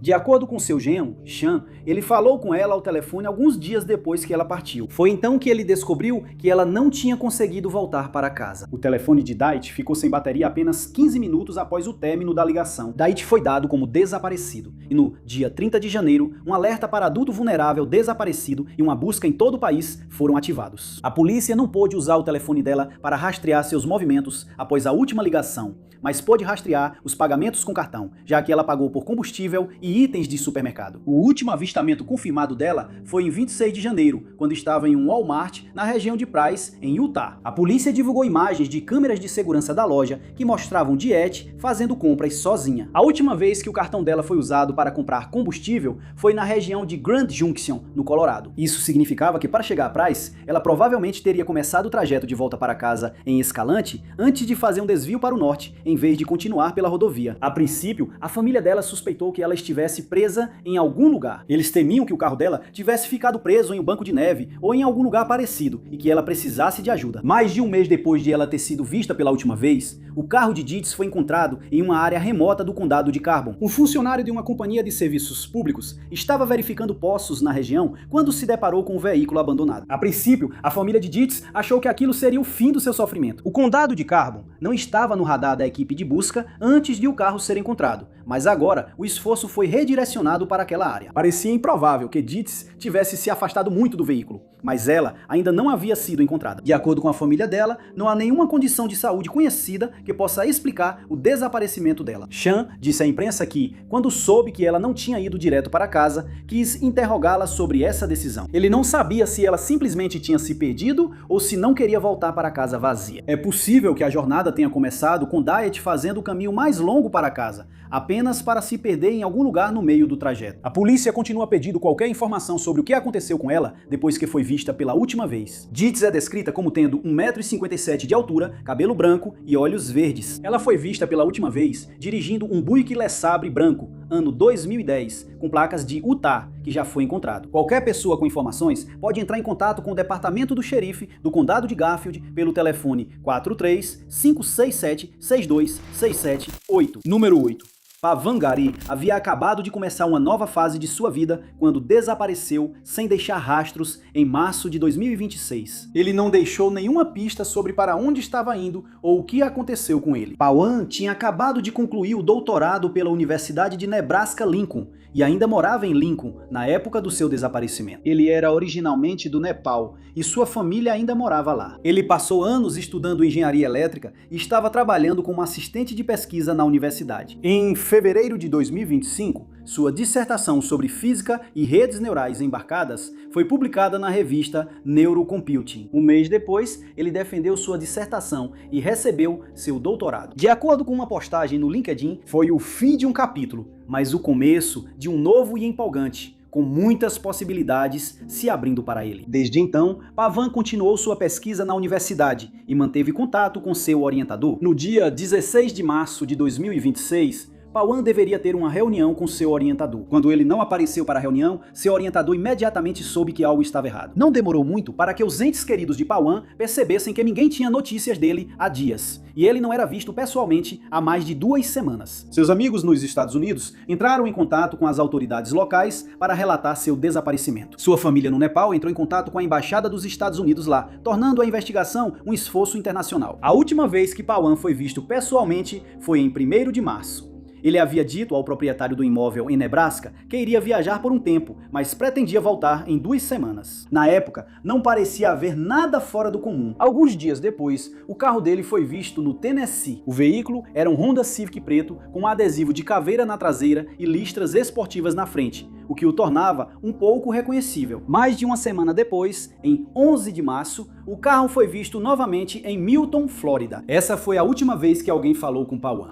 De acordo com seu genro, Sean, ele falou com ela ao telefone alguns dias depois que ela partiu. Foi então que ele descobriu que ela não tinha conseguido voltar para casa. O telefone de Diet ficou sem bateria apenas 15 minutos após o término da ligação. Diet foi dado como desaparecido. E no dia 30 de janeiro, um alerta para adulto vulnerável desaparecido e uma busca em todo o país foram ativados. A polícia não pôde usar o telefone dela para rastrear seus movimentos após a última ligação, mas pôde rastrear os pagamentos com cartão, já que ela pagou por combustível e itens de supermercado. O último avistamento confirmado dela foi em 26 de janeiro, quando estava em um Walmart na região de Price, em Utah. A polícia divulgou imagens de câmeras de segurança da loja que mostravam Diet fazendo compras sozinha. A última vez que o cartão dela foi usado para comprar combustível foi na região de Grand Junction, no Colorado. Isso significava que para chegar a Price, ela provavelmente teria começado o trajeto de volta para casa em Escalante antes de fazer um desvio para o norte, em vez de continuar pela rodovia. A princípio, a família dela suspeitou que ela estivesse estivesse presa em algum lugar. Eles temiam que o carro dela tivesse ficado preso em um banco de neve ou em algum lugar parecido e que ela precisasse de ajuda. Mais de um mês depois de ela ter sido vista pela última vez, o carro de Dietz foi encontrado em uma área remota do condado de Carbon. Um funcionário de uma companhia de serviços públicos estava verificando poços na região quando se deparou com o veículo abandonado. A princípio, a família de Dietz achou que aquilo seria o fim do seu sofrimento. O condado de Carbon não estava no radar da equipe de busca antes de o carro ser encontrado, mas agora o esforço foi redirecionado para aquela área. Parecia improvável que Dietz tivesse se afastado muito do veículo, mas ela ainda não havia sido encontrada. De acordo com a família dela, não há nenhuma condição de saúde conhecida que possa explicar o desaparecimento dela. Sean disse à imprensa que, quando soube que ela não tinha ido direto para casa, quis interrogá-la sobre essa decisão. Ele não sabia se ela simplesmente tinha se perdido ou se não queria voltar para casa vazia. É possível que a jornada tenha começado com Diet fazendo o caminho mais longo para casa, apenas para se perder em algum lugar no meio do trajeto. A polícia continua pedindo qualquer informação sobre o que aconteceu com ela depois que foi vista pela última vez. Dietz é descrita como tendo 1,57 m de altura, cabelo branco e olhos verdes. Ela foi vista pela última vez dirigindo um Buick LeSabre branco, ano 2010, com placas de Utah, que já foi encontrado. Qualquer pessoa com informações pode entrar em contato com o departamento do xerife do condado de Garfield pelo telefone 43-567-62678. Número 8. Pavan Gari havia acabado de começar uma nova fase de sua vida quando desapareceu sem deixar rastros em março de 2026. Ele não deixou nenhuma pista sobre para onde estava indo ou o que aconteceu com ele. Pawan tinha acabado de concluir o doutorado pela Universidade de Nebraska-Lincoln e ainda morava em Lincoln na época do seu desaparecimento. Ele era originalmente do Nepal e sua família ainda morava lá. Ele passou anos estudando engenharia elétrica e estava trabalhando como assistente de pesquisa na universidade. Em fevereiro de 2025, sua dissertação sobre física e redes neurais embarcadas foi publicada na revista Neurocomputing. Um mês depois, ele defendeu sua dissertação e recebeu seu doutorado. De acordo com uma postagem no LinkedIn, foi o fim de um capítulo, mas o começo de um novo e empolgante, com muitas possibilidades se abrindo para ele. Desde então, Pavan continuou sua pesquisa na universidade e manteve contato com seu orientador. No dia 16 de março de 2026, Pawan deveria ter uma reunião com seu orientador. Quando ele não apareceu para a reunião, seu orientador imediatamente soube que algo estava errado. Não demorou muito para que os entes queridos de Pawan percebessem que ninguém tinha notícias dele há dias, e ele não era visto pessoalmente há mais de 2 semanas. Seus amigos nos Estados Unidos entraram em contato com as autoridades locais para relatar seu desaparecimento. Sua família no Nepal entrou em contato com a Embaixada dos Estados Unidos lá, tornando a investigação um esforço internacional. A última vez que Pawan foi visto pessoalmente foi em 1º de março. Ele havia dito ao proprietário do imóvel em Nebraska que iria viajar por um tempo, mas pretendia voltar em 2 semanas. Na época, não parecia haver nada fora do comum. Alguns dias depois, o carro dele foi visto no Tennessee. O veículo era um Honda Civic preto com um adesivo de caveira na traseira e listras esportivas na frente, o que o tornava um pouco reconhecível. Mais de uma semana depois, em 11 de março, o carro foi visto novamente em Milton, Flórida. Essa foi a última vez que alguém falou com Pawan.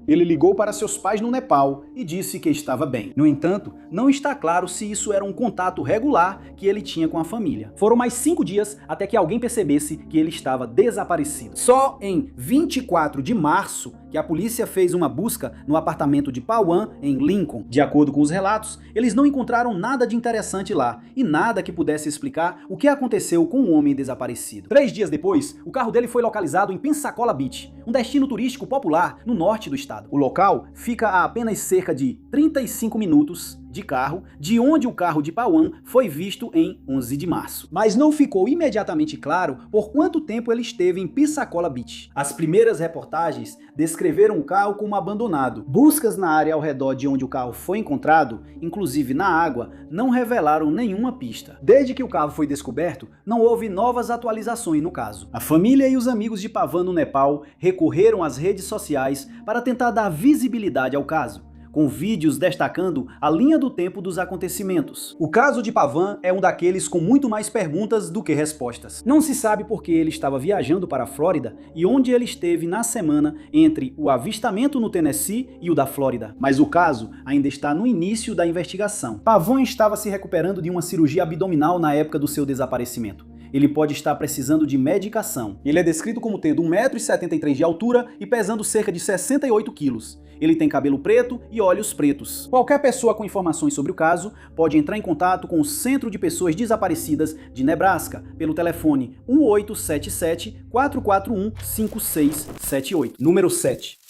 Ele ligou para seus pais no Nepal e disse que estava bem. No entanto, não está claro se isso era um contato regular que ele tinha com a família. Foram mais 5 dias até que alguém percebesse que ele estava desaparecido. Só em 24 de março que a polícia fez uma busca no apartamento de Pawan em Lincoln. De acordo com os relatos, eles não encontraram nada de interessante lá e nada que pudesse explicar o que aconteceu com o homem desaparecido. 3 dias depois, o carro dele foi localizado em Pensacola Beach, um destino turístico popular no norte do estado. O local fica a apenas cerca de 35 minutos de carro, de onde o carro de Pawan foi visto em 11 de março. Mas não ficou imediatamente claro por quanto tempo ele esteve em Pensacola Beach. As primeiras reportagens descreveram o carro como abandonado. Buscas na área ao redor de onde o carro foi encontrado, inclusive na água, não revelaram nenhuma pista. Desde que o carro foi descoberto, não houve novas atualizações no caso. A família e os amigos de Pawan no Nepal recorreram às redes sociais para tentar dar visibilidade ao caso, com vídeos destacando a linha do tempo dos acontecimentos. O caso de Pawan é um daqueles com muito mais perguntas do que respostas. Não se sabe por que ele estava viajando para a Flórida e onde ele esteve na semana entre o avistamento no Tennessee e o da Flórida, mas o caso ainda está no início da investigação. Pawan estava se recuperando de uma cirurgia abdominal na época do seu desaparecimento. Ele pode estar precisando de medicação. Ele é descrito como tendo 1,73 m de altura e pesando cerca de 68 quilos. Ele tem cabelo preto e olhos pretos. Qualquer pessoa com informações sobre o caso pode entrar em contato com o Centro de Pessoas Desaparecidas de Nebraska pelo telefone 1877-441-5678. Número 7.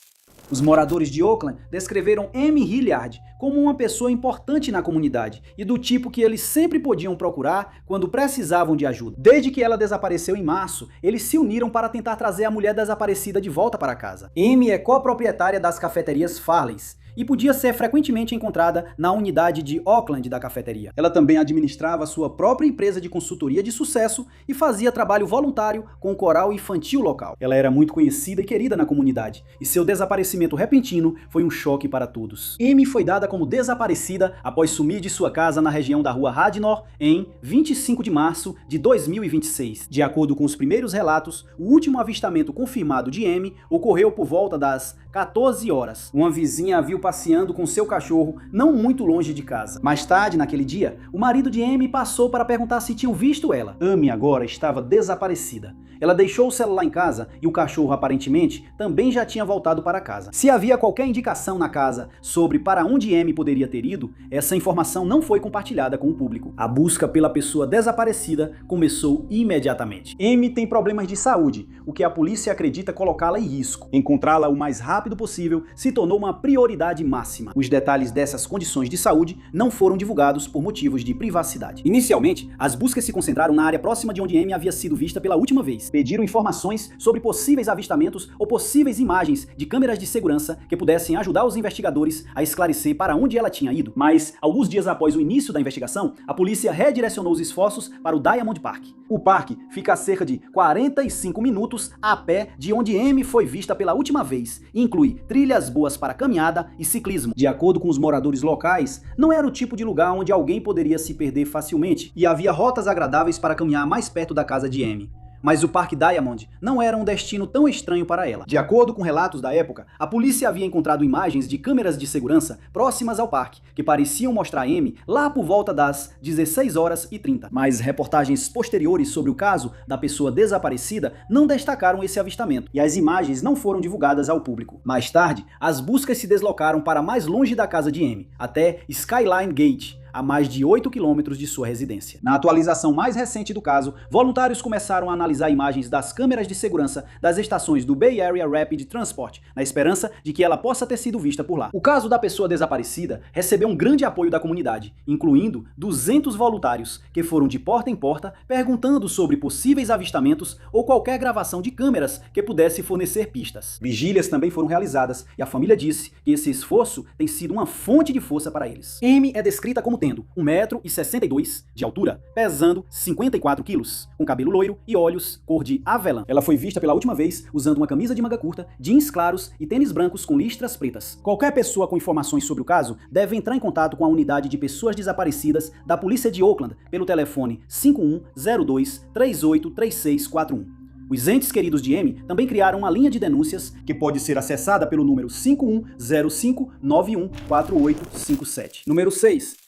Os moradores de Oakland descreveram Amy Hilliard como uma pessoa importante na comunidade e do tipo que eles sempre podiam procurar quando precisavam de ajuda. Desde que ela desapareceu em março, eles se uniram para tentar trazer a mulher desaparecida de volta para casa. Amy é coproprietária das cafeterias Farley's e podia ser frequentemente encontrada na unidade de Oakland da cafeteria. Ela também administrava sua própria empresa de consultoria de sucesso e fazia trabalho voluntário com o coral infantil local. Ela era muito conhecida e querida na comunidade, e seu desaparecimento repentino foi um choque para todos. Amy foi dada como desaparecida após sumir de sua casa na região da rua Radnor em 25 de março de 2026. De acordo com os primeiros relatos, o último avistamento confirmado de Amy ocorreu por volta das 14 horas. Uma vizinha a viu passeando com seu cachorro não muito longe de casa. Mais tarde, naquele dia, o marido de Amy passou para perguntar se tinham visto ela. Amy agora estava desaparecida. Ela deixou o celular em casa e o cachorro aparentemente também já tinha voltado para casa. Se havia qualquer indicação na casa sobre para onde Amy poderia ter ido, essa informação não foi compartilhada com o público. A busca pela pessoa desaparecida começou imediatamente. Amy tem problemas de saúde, o que a polícia acredita colocá-la em risco. Encontrá-la o mais rápido possível se tornou uma prioridade máxima. Os detalhes dessas condições de saúde não foram divulgados por motivos de privacidade. Inicialmente, as buscas se concentraram na área próxima de onde Amy havia sido vista pela última vez. Pediram informações sobre possíveis avistamentos ou possíveis imagens de câmeras de segurança que pudessem ajudar os investigadores a esclarecer para onde ela tinha ido. Mas, alguns dias após o início da investigação, a polícia redirecionou os esforços para o Diamond Park. O parque fica a cerca de 45 minutos a pé de onde Amy foi vista pela última vez e inclui trilhas boas para caminhada e ciclismo. De acordo com os moradores locais, não era o tipo de lugar onde alguém poderia se perder facilmente e havia rotas agradáveis para caminhar mais perto da casa de Amy. Mas o Parque Diamond não era um destino tão estranho para ela. De acordo com relatos da época, a polícia havia encontrado imagens de câmeras de segurança próximas ao parque, que pareciam mostrar Amy lá por volta das 16h30. Mas reportagens posteriores sobre o caso da pessoa desaparecida não destacaram esse avistamento, e as imagens não foram divulgadas ao público. Mais tarde, as buscas se deslocaram para mais longe da casa de Amy, até Skyline Gate, a mais de 8 quilômetros de sua residência. Na atualização mais recente do caso, voluntários começaram a analisar imagens das câmeras de segurança das estações do Bay Area Rapid Transport, na esperança de que ela possa ter sido vista por lá. O caso da pessoa desaparecida recebeu um grande apoio da comunidade, incluindo 200 voluntários, que foram de porta em porta perguntando sobre possíveis avistamentos ou qualquer gravação de câmeras que pudesse fornecer pistas. Vigílias também foram realizadas e a família disse que esse esforço tem sido uma fonte de força para eles. Amy é descrita como tendo 1,62 m de altura, pesando 54 quilos, com cabelo loiro e olhos cor de avelã. Ela foi vista pela última vez usando uma camisa de manga curta, jeans claros e tênis brancos com listras pretas. Qualquer pessoa com informações sobre o caso deve entrar em contato com a unidade de pessoas desaparecidas da polícia de Oakland pelo telefone 5102-383641. Os entes queridos de Amy também criaram uma linha de denúncias que pode ser acessada pelo número 5105914857. Número 6.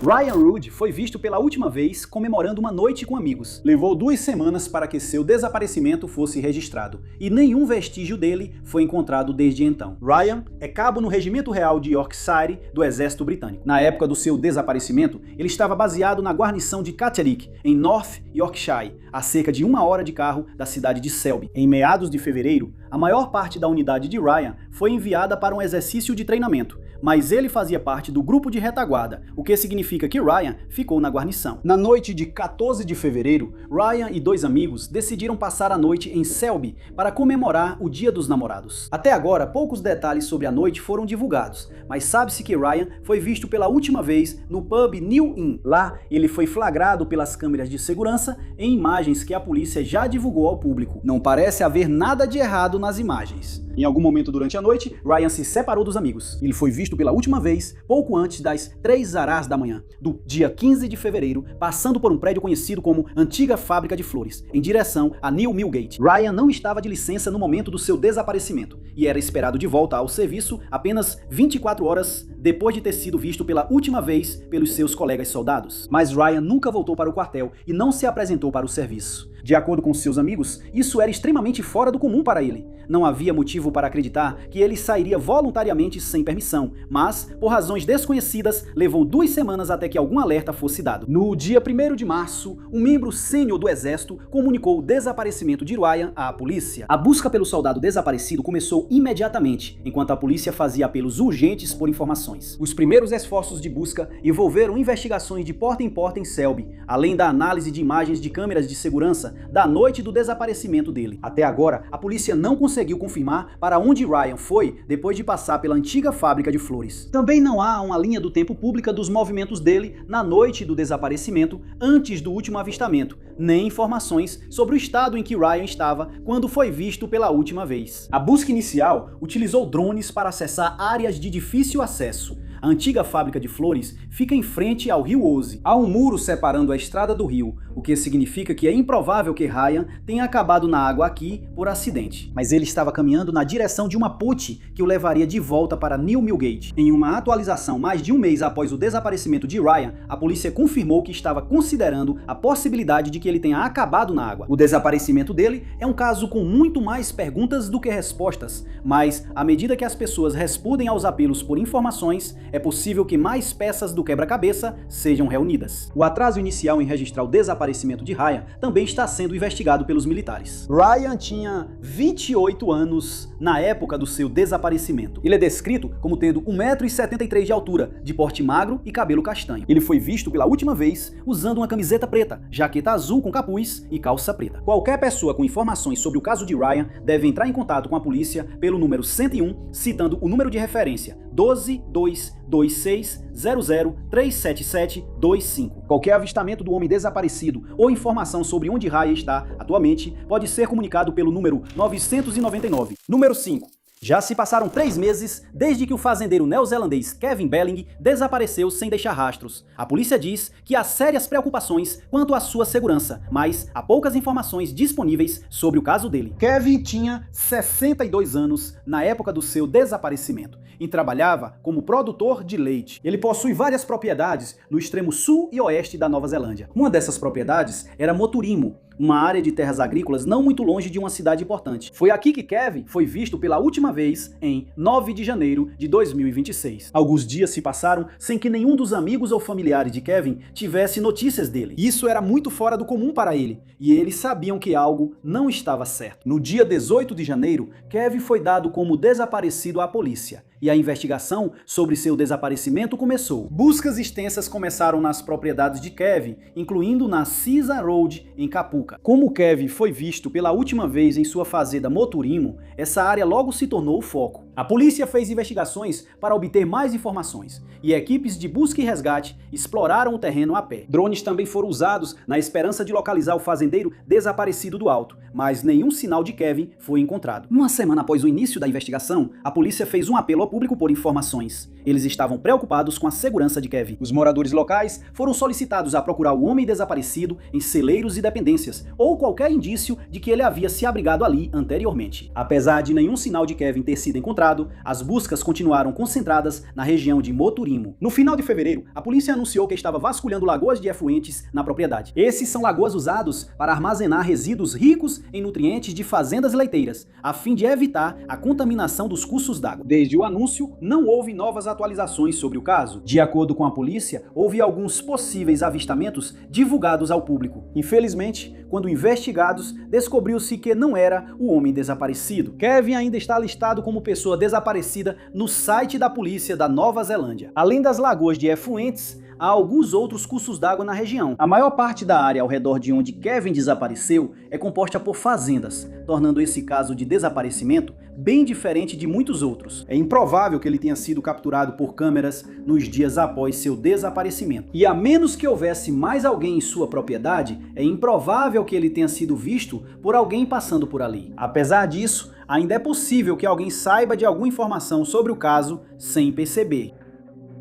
Ryan Rood foi visto pela última vez comemorando uma noite com amigos. Levou 2 semanas para que seu desaparecimento fosse registrado, e nenhum vestígio dele foi encontrado desde então. Ryan é cabo no Regimento Real de Yorkshire do Exército Britânico. Na época do seu desaparecimento, ele estava baseado na guarnição de Catterick, em North Yorkshire, a cerca de 1 hora de carro da cidade de Selby. Em meados de fevereiro, a maior parte da unidade de Ryan foi enviada para um exercício de treinamento, mas ele fazia parte do grupo de retaguarda, o que significa que Ryan ficou na guarnição. Na noite de 14 de fevereiro, Ryan e 2 amigos decidiram passar a noite em Selby para comemorar o Dia dos Namorados. Até agora, poucos detalhes sobre a noite foram divulgados, mas sabe-se que Ryan foi visto pela última vez no pub New Inn. Lá, ele foi flagrado pelas câmeras de segurança em imagens que a polícia já divulgou ao público. Não parece haver nada de errado nas imagens. Em algum momento durante a noite, Ryan se separou dos amigos. Ele foi visto pela última vez pouco antes das 3 horas da manhã, do dia 15 de fevereiro, passando por um prédio conhecido como Antiga Fábrica de Flores, em direção a New Millgate. Ryan não estava de licença no momento do seu desaparecimento e era esperado de volta ao serviço apenas 24 horas depois de ter sido visto pela última vez pelos seus colegas soldados. Mas Ryan nunca voltou para o quartel e não se apresentou para o serviço. De acordo com seus amigos, isso era extremamente fora do comum para ele. Não havia motivo para acreditar que ele sairia voluntariamente sem permissão, mas, por razões desconhecidas, levou 2 semanas até que algum alerta fosse dado. No dia 1º de março, um membro sênior do exército comunicou o desaparecimento de Ryan à polícia. A busca pelo soldado desaparecido começou imediatamente, enquanto a polícia fazia apelos urgentes por informações. Os primeiros esforços de busca envolveram investigações de porta em porta em Selby, além da análise de imagens de câmeras de segurança da noite do desaparecimento dele. Até agora, a polícia não conseguiu confirmar para onde Ryan foi depois de passar pela antiga fábrica de flores. Também não há uma linha do tempo pública dos movimentos dele na noite do desaparecimento antes do último avistamento, nem informações sobre o estado em que Ryan estava quando foi visto pela última vez. A busca inicial utilizou drones para acessar áreas de difícil acesso. A antiga fábrica de flores fica em frente ao rio Ouse. Há um muro separando a estrada do rio, o que significa que é improvável que Ryan tenha acabado na água aqui por acidente. Mas ele estava caminhando na direção de uma ponte que o levaria de volta para New Millgate. Em uma atualização mais de um mês após o desaparecimento de Ryan, a polícia confirmou que estava considerando a possibilidade de que ele tenha acabado na água. O desaparecimento dele é um caso com muito mais perguntas do que respostas, mas à medida que as pessoas respondem aos apelos por informações, é possível que mais peças do quebra-cabeça sejam reunidas. O atraso inicial em registrar o desaparecimento de Ryan também está sendo investigado pelos militares. Ryan tinha 28 anos na época do seu desaparecimento. Ele é descrito como tendo 1,73 m de altura, de porte magro e cabelo castanho. Ele foi visto pela última vez usando uma camiseta preta, jaqueta azul com capuz e calça preta. Qualquer pessoa com informações sobre o caso de Ryan deve entrar em contato com a polícia pelo número 101, citando o número de referência 12-226-00-377-25. Qualquer avistamento do homem desaparecido ou informação sobre onde Ryan está atualmente pode ser comunicado pelo número 999. Número 5. Já se passaram 3 meses desde que o fazendeiro neozelandês Kevin Belling desapareceu sem deixar rastros. A polícia diz que há sérias preocupações quanto à sua segurança, mas há poucas informações disponíveis sobre o caso dele. Kevin tinha 62 anos na época do seu desaparecimento e trabalhava como produtor de leite. Ele possui várias propriedades no extremo sul e oeste da Nova Zelândia. Uma dessas propriedades era Moturimo, uma área de terras agrícolas não muito longe de uma cidade importante. Foi aqui que Kevin foi visto pela última vez em 9 de janeiro de 2026. Alguns dias se passaram sem que nenhum dos amigos ou familiares de Kevin tivesse notícias dele. Isso era muito fora do comum para ele, e eles sabiam que algo não estava certo. No dia 18 de janeiro, Kevin foi dado como desaparecido à polícia, e a investigação sobre seu desaparecimento começou. Buscas extensas começaram nas propriedades de Kevin, incluindo na Cisa Road, em Capuca. Como Kevin foi visto pela última vez em sua fazenda Moturimo, essa área logo se tornou o foco. A polícia fez investigações para obter mais informações, e equipes de busca e resgate exploraram o terreno a pé. Drones também foram usados na esperança de localizar o fazendeiro desaparecido do alto, mas nenhum sinal de Kevin foi encontrado. Uma semana após o início da investigação, a polícia fez um apelo ao público por informações. Eles estavam preocupados com a segurança de Kevin. Os moradores locais foram solicitados a procurar o homem desaparecido em celeiros e dependências, ou qualquer indício de que ele havia se abrigado ali anteriormente. Apesar de nenhum sinal de Kevin ter sido encontrado, as buscas continuaram concentradas na região de Moturimo. No final de fevereiro, a polícia anunciou que estava vasculhando lagoas de efluentes na propriedade. Esses são lagoas usados para armazenar resíduos ricos em nutrientes de fazendas leiteiras, a fim de evitar a contaminação dos cursos d'água. Desde o anúncio, não houve novas atualizações sobre o caso. De acordo com a polícia, houve alguns possíveis avistamentos divulgados ao público. Infelizmente, quando investigados, descobriu-se que não era o homem desaparecido. Kevin ainda está listado como pessoa desaparecida no site da polícia da Nova Zelândia. Além das lagoas de efluentes, há alguns outros cursos d'água na região. A maior parte da área ao redor de onde Kevin desapareceu é composta por fazendas, tornando esse caso de desaparecimento bem diferente de muitos outros. É improvável que ele tenha sido capturado por câmeras nos dias após seu desaparecimento. E a menos que houvesse mais alguém em sua propriedade, é improvável que ele tenha sido visto por alguém passando por ali. Apesar disso, ainda é possível que alguém saiba de alguma informação sobre o caso sem perceber.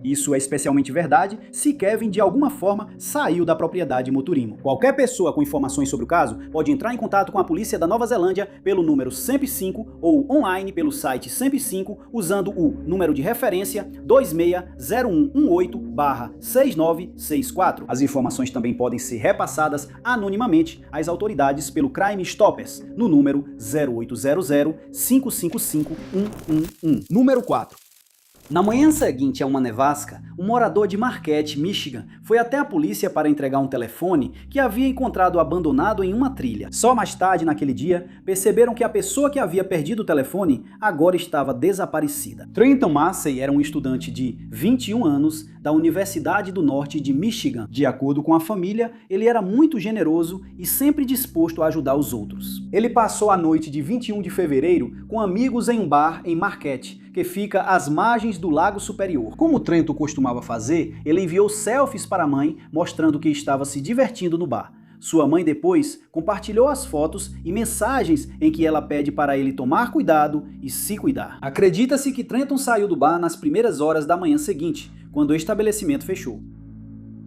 Isso é especialmente verdade se Kevin de alguma forma saiu da propriedade Moturimo. Qualquer pessoa com informações sobre o caso pode entrar em contato com a polícia da Nova Zelândia pelo número 105 ou online pelo site 105 usando o número de referência 260118/6964. As informações também podem ser repassadas anonimamente às autoridades pelo Crime Stoppers no número 0800 555 111. Número 4. Na manhã seguinte a uma nevasca, um morador de Marquette, Michigan, foi até a polícia para entregar um telefone que havia encontrado abandonado em uma trilha. Só mais tarde naquele dia, perceberam que a pessoa que havia perdido o telefone agora estava desaparecida. Trenton Massey era um estudante de 21 anos da Universidade do Norte de Michigan. De acordo com a família, ele era muito generoso e sempre disposto a ajudar os outros. Ele passou a noite de 21 de fevereiro com amigos em um bar em Marquette, que fica às margens do Lago Superior. Como Trenton costumava fazer, ele enviou selfies para a mãe, mostrando que estava se divertindo no bar. Sua mãe depois compartilhou as fotos e mensagens em que ela pede para ele tomar cuidado e se cuidar. Acredita-se que Trenton saiu do bar nas primeiras horas da manhã seguinte, quando o estabelecimento fechou.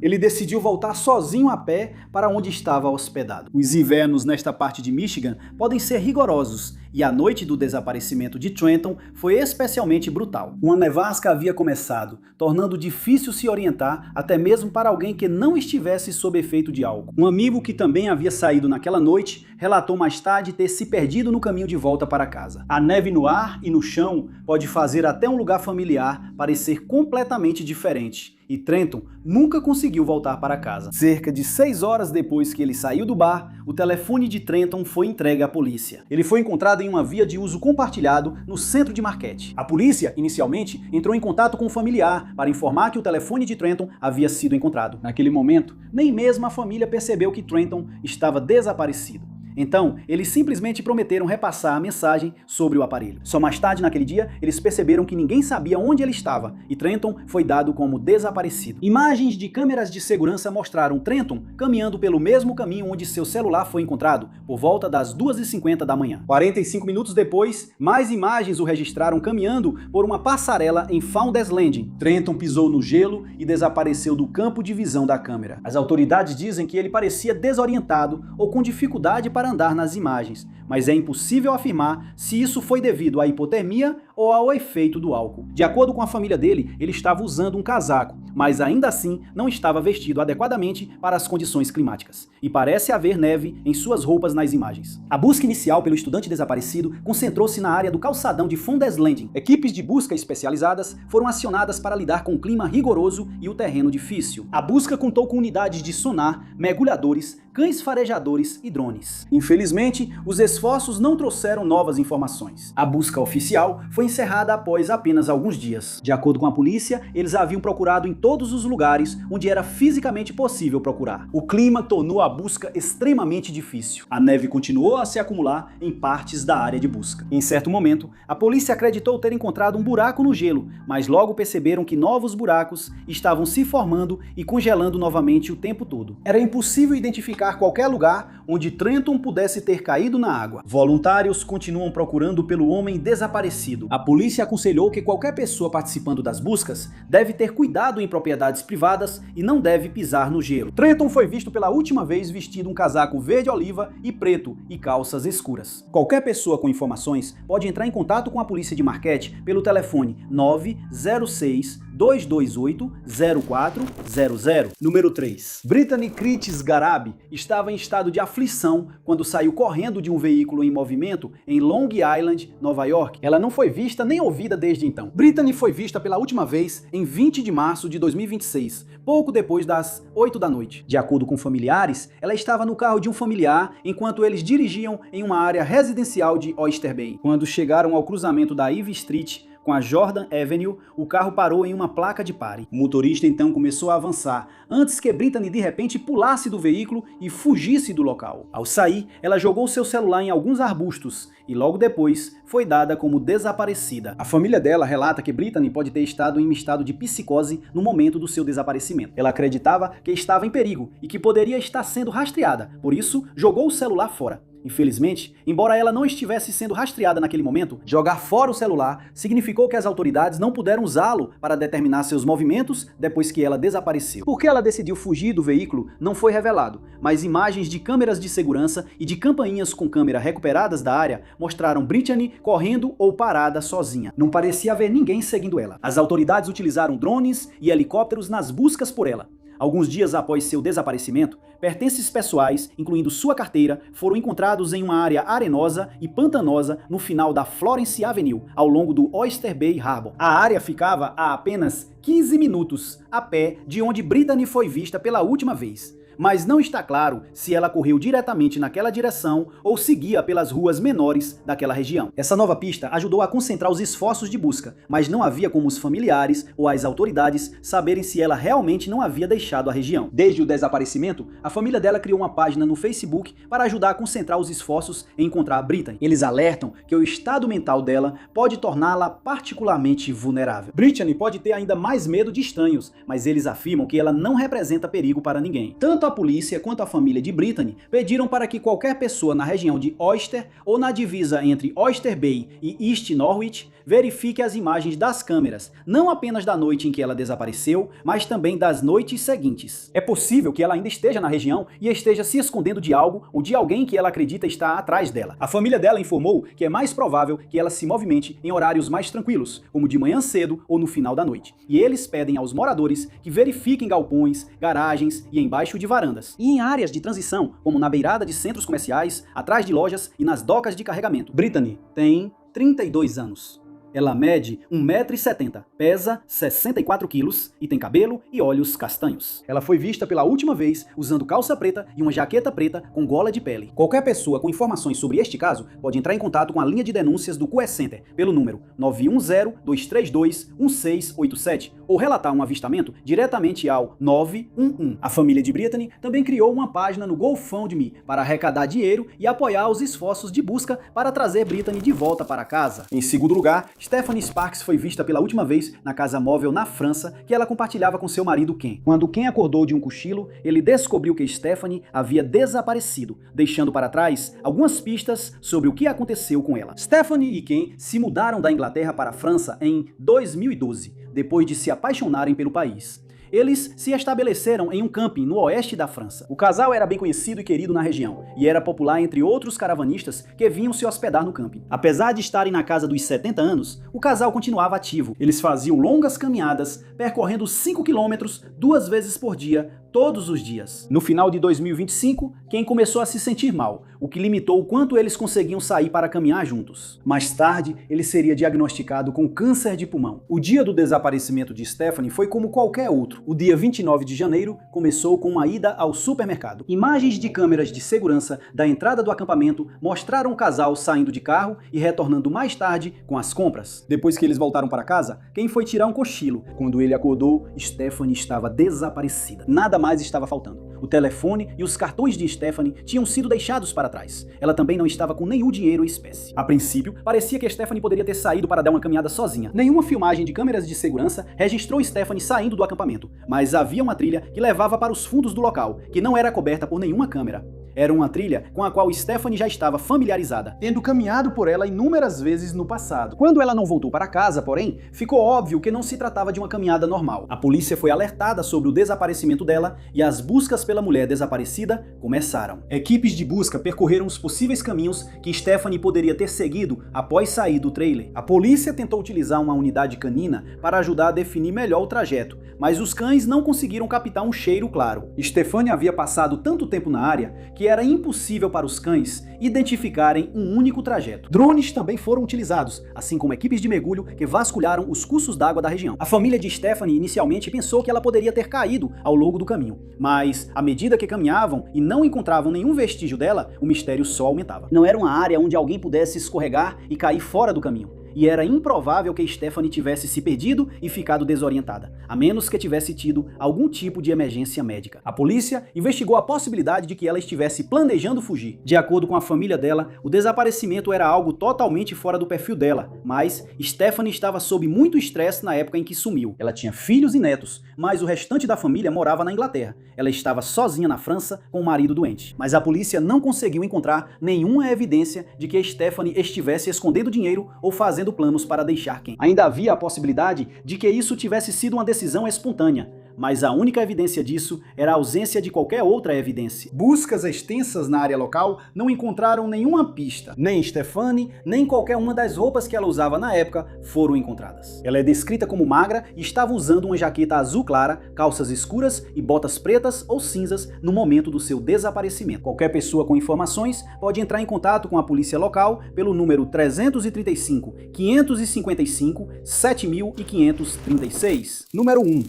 Ele decidiu voltar sozinho a pé para onde estava hospedado. Os invernos nesta parte de Michigan podem ser rigorosos e a noite do desaparecimento de Trenton foi especialmente brutal. Uma nevasca havia começado, tornando difícil se orientar até mesmo para alguém que não estivesse sob efeito de álcool. Um amigo que também havia saído naquela noite relatou mais tarde ter se perdido no caminho de volta para casa. A neve no ar e no chão pode fazer até um lugar familiar parecer completamente diferente. E Trenton nunca conseguiu voltar para casa. Cerca de 6 horas depois que ele saiu do bar, o telefone de Trenton foi entregue à polícia. Ele foi encontrado em uma via de uso compartilhado no centro de Marquette. A polícia, inicialmente, entrou em contato com o familiar para informar que o telefone de Trenton havia sido encontrado. Naquele momento, nem mesmo a família percebeu que Trenton estava desaparecido. Então, eles simplesmente prometeram repassar a mensagem sobre o aparelho. Só mais tarde naquele dia, eles perceberam que ninguém sabia onde ele estava e Trenton foi dado como desaparecido. Imagens de câmeras de segurança mostraram Trenton caminhando pelo mesmo caminho onde seu celular foi encontrado, por volta das 2h50 da manhã. 45 minutos depois, mais imagens o registraram caminhando por uma passarela em Founders Landing. Trenton pisou no gelo e desapareceu do campo de visão da câmera. As autoridades dizem que ele parecia desorientado ou com dificuldade para andar nas imagens, mas é impossível afirmar se isso foi devido à hipotermia ou ao efeito do álcool. De acordo com a família dele, ele estava usando um casaco, mas ainda assim não estava vestido adequadamente para as condições climáticas. E parece haver neve em suas roupas nas imagens. A busca inicial pelo estudante desaparecido concentrou-se na área do calçadão de Founders Landing. Equipes de busca especializadas foram acionadas para lidar com o clima rigoroso e o terreno difícil. A busca contou com unidades de sonar, mergulhadores, cães farejadores e drones. Infelizmente, os esforços não trouxeram novas informações. A busca oficial foi encerrada após apenas alguns dias. De acordo com a polícia, eles haviam procurado em todos os lugares onde era fisicamente possível procurar. O clima tornou a busca extremamente difícil. A neve continuou a se acumular em partes da área de busca. Em certo momento, a polícia acreditou ter encontrado um buraco no gelo, mas logo perceberam que novos buracos estavam se formando e congelando novamente o tempo todo. Era impossível identificar qualquer lugar onde Trenton pudesse ter caído na água. Voluntários continuam procurando pelo homem desaparecido. A polícia aconselhou que qualquer pessoa participando das buscas deve ter cuidado em propriedades privadas e não deve pisar no gelo. Trenton foi visto pela última vez vestido um casaco verde-oliva e preto e calças escuras. Qualquer pessoa com informações pode entrar em contato com a polícia de Marquette pelo telefone 906-228-0400. Número 3. Brittany Kritis Garabi estava em estado de aflição quando saiu correndo de um veículo em movimento em Long Island, Nova York. Ela não foi vista nem ouvida desde então. Brittany foi vista pela última vez em 20 de março de 2026, pouco depois das 8 da noite. De acordo com familiares, ela estava no carro de um familiar enquanto eles dirigiam em uma área residencial de Oyster Bay. Quando chegaram ao cruzamento da Ivy Street com a Jordan Avenue, o carro parou em uma placa de pare. O motorista então começou a avançar, antes que Brittany de repente pulasse do veículo e fugisse do local. Ao sair, ela jogou seu celular em alguns arbustos e logo depois foi dada como desaparecida. A família dela relata que Brittany pode ter estado em um estado de psicose no momento do seu desaparecimento. Ela acreditava que estava em perigo e que poderia estar sendo rastreada, por isso jogou o celular fora. Infelizmente, embora ela não estivesse sendo rastreada naquele momento, jogar fora o celular significou que as autoridades não puderam usá-lo para determinar seus movimentos depois que ela desapareceu. Por que ela decidiu fugir do veículo não foi revelado, mas imagens de câmeras de segurança e de campainhas com câmera recuperadas da área mostraram Brittany correndo ou parada sozinha. Não parecia haver ninguém seguindo ela. As autoridades utilizaram drones e helicópteros nas buscas por ela. Alguns dias após seu desaparecimento, pertences pessoais, incluindo sua carteira, foram encontrados em uma área arenosa e pantanosa no final da Florence Avenue, ao longo do Oyster Bay Harbor. A área ficava a apenas 15 minutos a pé de onde Brittany foi vista pela última vez. Mas não está claro se ela correu diretamente naquela direção ou seguia pelas ruas menores daquela região. Essa nova pista ajudou a concentrar os esforços de busca, mas não havia como os familiares ou as autoridades saberem se ela realmente não havia deixado a região. Desde o desaparecimento, a família dela criou uma página no Facebook para ajudar a concentrar os esforços em encontrar a Brittany. Eles alertam que o estado mental dela pode torná-la particularmente vulnerável. Brittany pode ter ainda mais medo de estranhos, mas eles afirmam que ela não representa perigo para ninguém. Tanto a polícia quanto a família de Brittany pediram para que qualquer pessoa na região de Oyster ou na divisa entre Oyster Bay e East Norwich verifique as imagens das câmeras, não apenas da noite em que ela desapareceu, mas também das noites seguintes. É possível que ela ainda esteja na região e esteja se escondendo de algo ou de alguém que ela acredita está atrás dela. A família dela informou que é mais provável que ela se movimente em horários mais tranquilos, como de manhã cedo ou no final da noite. E eles pedem aos moradores que verifiquem galpões, garagens e embaixo de varandas. E em áreas de transição, como na beirada de centros comerciais, atrás de lojas e nas docas de carregamento. Brittany tem 32 anos. Ela mede 1,70 m, pesa 64 quilos e tem cabelo e olhos castanhos. Ela foi vista pela última vez usando calça preta e uma jaqueta preta com gola de pele. Qualquer pessoa com informações sobre este caso pode entrar em contato com a linha de denúncias do QE Center pelo número 910-232-1687 ou relatar um avistamento diretamente ao 911. A família de Brittany também criou uma página no GoFundMe para arrecadar dinheiro e apoiar os esforços de busca para trazer Brittany de volta para casa. Em segundo lugar, Stephanie Sparks foi vista pela última vez na casa móvel na França que ela compartilhava com seu marido Ken. Quando Ken acordou de um cochilo, ele descobriu que Stephanie havia desaparecido, deixando para trás algumas pistas sobre o que aconteceu com ela. Stephanie e Ken se mudaram da Inglaterra para a França em 2012, depois de se apaixonarem pelo país. Eles se estabeleceram em um camping no oeste da França. O casal era bem conhecido e querido na região, e era popular entre outros caravanistas que vinham se hospedar no camping. Apesar de estarem na casa dos 70 anos, o casal continuava ativo. Eles faziam longas caminhadas, percorrendo 5 quilômetros 2 vezes por dia, todos os dias. No final de 2025, Ken começou a se sentir mal, o que limitou o quanto eles conseguiam sair para caminhar juntos. Mais tarde, ele seria diagnosticado com câncer de pulmão. O dia do desaparecimento de Stephanie foi como qualquer outro. O dia 29 de janeiro começou com uma ida ao supermercado. Imagens de câmeras de segurança da entrada do acampamento mostraram o casal saindo de carro e retornando mais tarde com as compras. Depois que eles voltaram para casa, Ken foi tirar um cochilo. Quando ele acordou, Stephanie estava desaparecida. Nada mais estava faltando. O telefone e os cartões de Stephanie tinham sido deixados para trás. Ela também não estava com nenhum dinheiro em espécie. A princípio, parecia que Stephanie poderia ter saído para dar uma caminhada sozinha. Nenhuma filmagem de câmeras de segurança registrou Stephanie saindo do acampamento, mas havia uma trilha que levava para os fundos do local, que não era coberta por nenhuma câmera. Era uma trilha com a qual Stephanie já estava familiarizada, tendo caminhado por ela inúmeras vezes no passado. Quando ela não voltou para casa, porém, ficou óbvio que não se tratava de uma caminhada normal. A polícia foi alertada sobre o desaparecimento dela e as buscas pela mulher desaparecida começaram. Equipes de busca percorreram os possíveis caminhos que Stephanie poderia ter seguido após sair do trailer. A polícia tentou utilizar uma unidade canina para ajudar a definir melhor o trajeto, mas os cães não conseguiram captar um cheiro claro. Stephanie havia passado tanto tempo na área que era impossível para os cães identificarem um único trajeto. Drones também foram utilizados, assim como equipes de mergulho que vasculharam os cursos d'água da região. A família de Stephanie inicialmente pensou que ela poderia ter caído ao longo do caminho, mas à medida que caminhavam e não encontravam nenhum vestígio dela, o mistério só aumentava. Não era uma área onde alguém pudesse escorregar e cair fora do caminho. e era improvável que Stephanie tivesse se perdido e ficado desorientada, a menos que tivesse tido algum tipo de emergência médica. A polícia investigou a possibilidade de que ela estivesse planejando fugir. De acordo com a família dela, o desaparecimento era algo totalmente fora do perfil dela, mas Stephanie estava sob muito estresse na época em que sumiu. Ela tinha filhos e netos, mas o restante da família morava na Inglaterra. Ela estava sozinha na França com o marido doente. Mas a polícia não conseguiu encontrar nenhuma evidência de que Stephanie estivesse escondendo dinheiro ou fazendo planos para deixar quem. Ainda havia a possibilidade de que isso tivesse sido uma decisão espontânea, mas a única evidência disso era a ausência de qualquer outra evidência. Buscas extensas na área local não encontraram nenhuma pista. Nem Stephanie, nem qualquer uma das roupas que ela usava na época foram encontradas. Ela é descrita como magra e estava usando uma jaqueta azul clara, calças escuras e botas pretas ou cinzas no momento do seu desaparecimento. Qualquer pessoa com informações pode entrar em contato com a polícia local pelo número 335 555 7536. Número 1.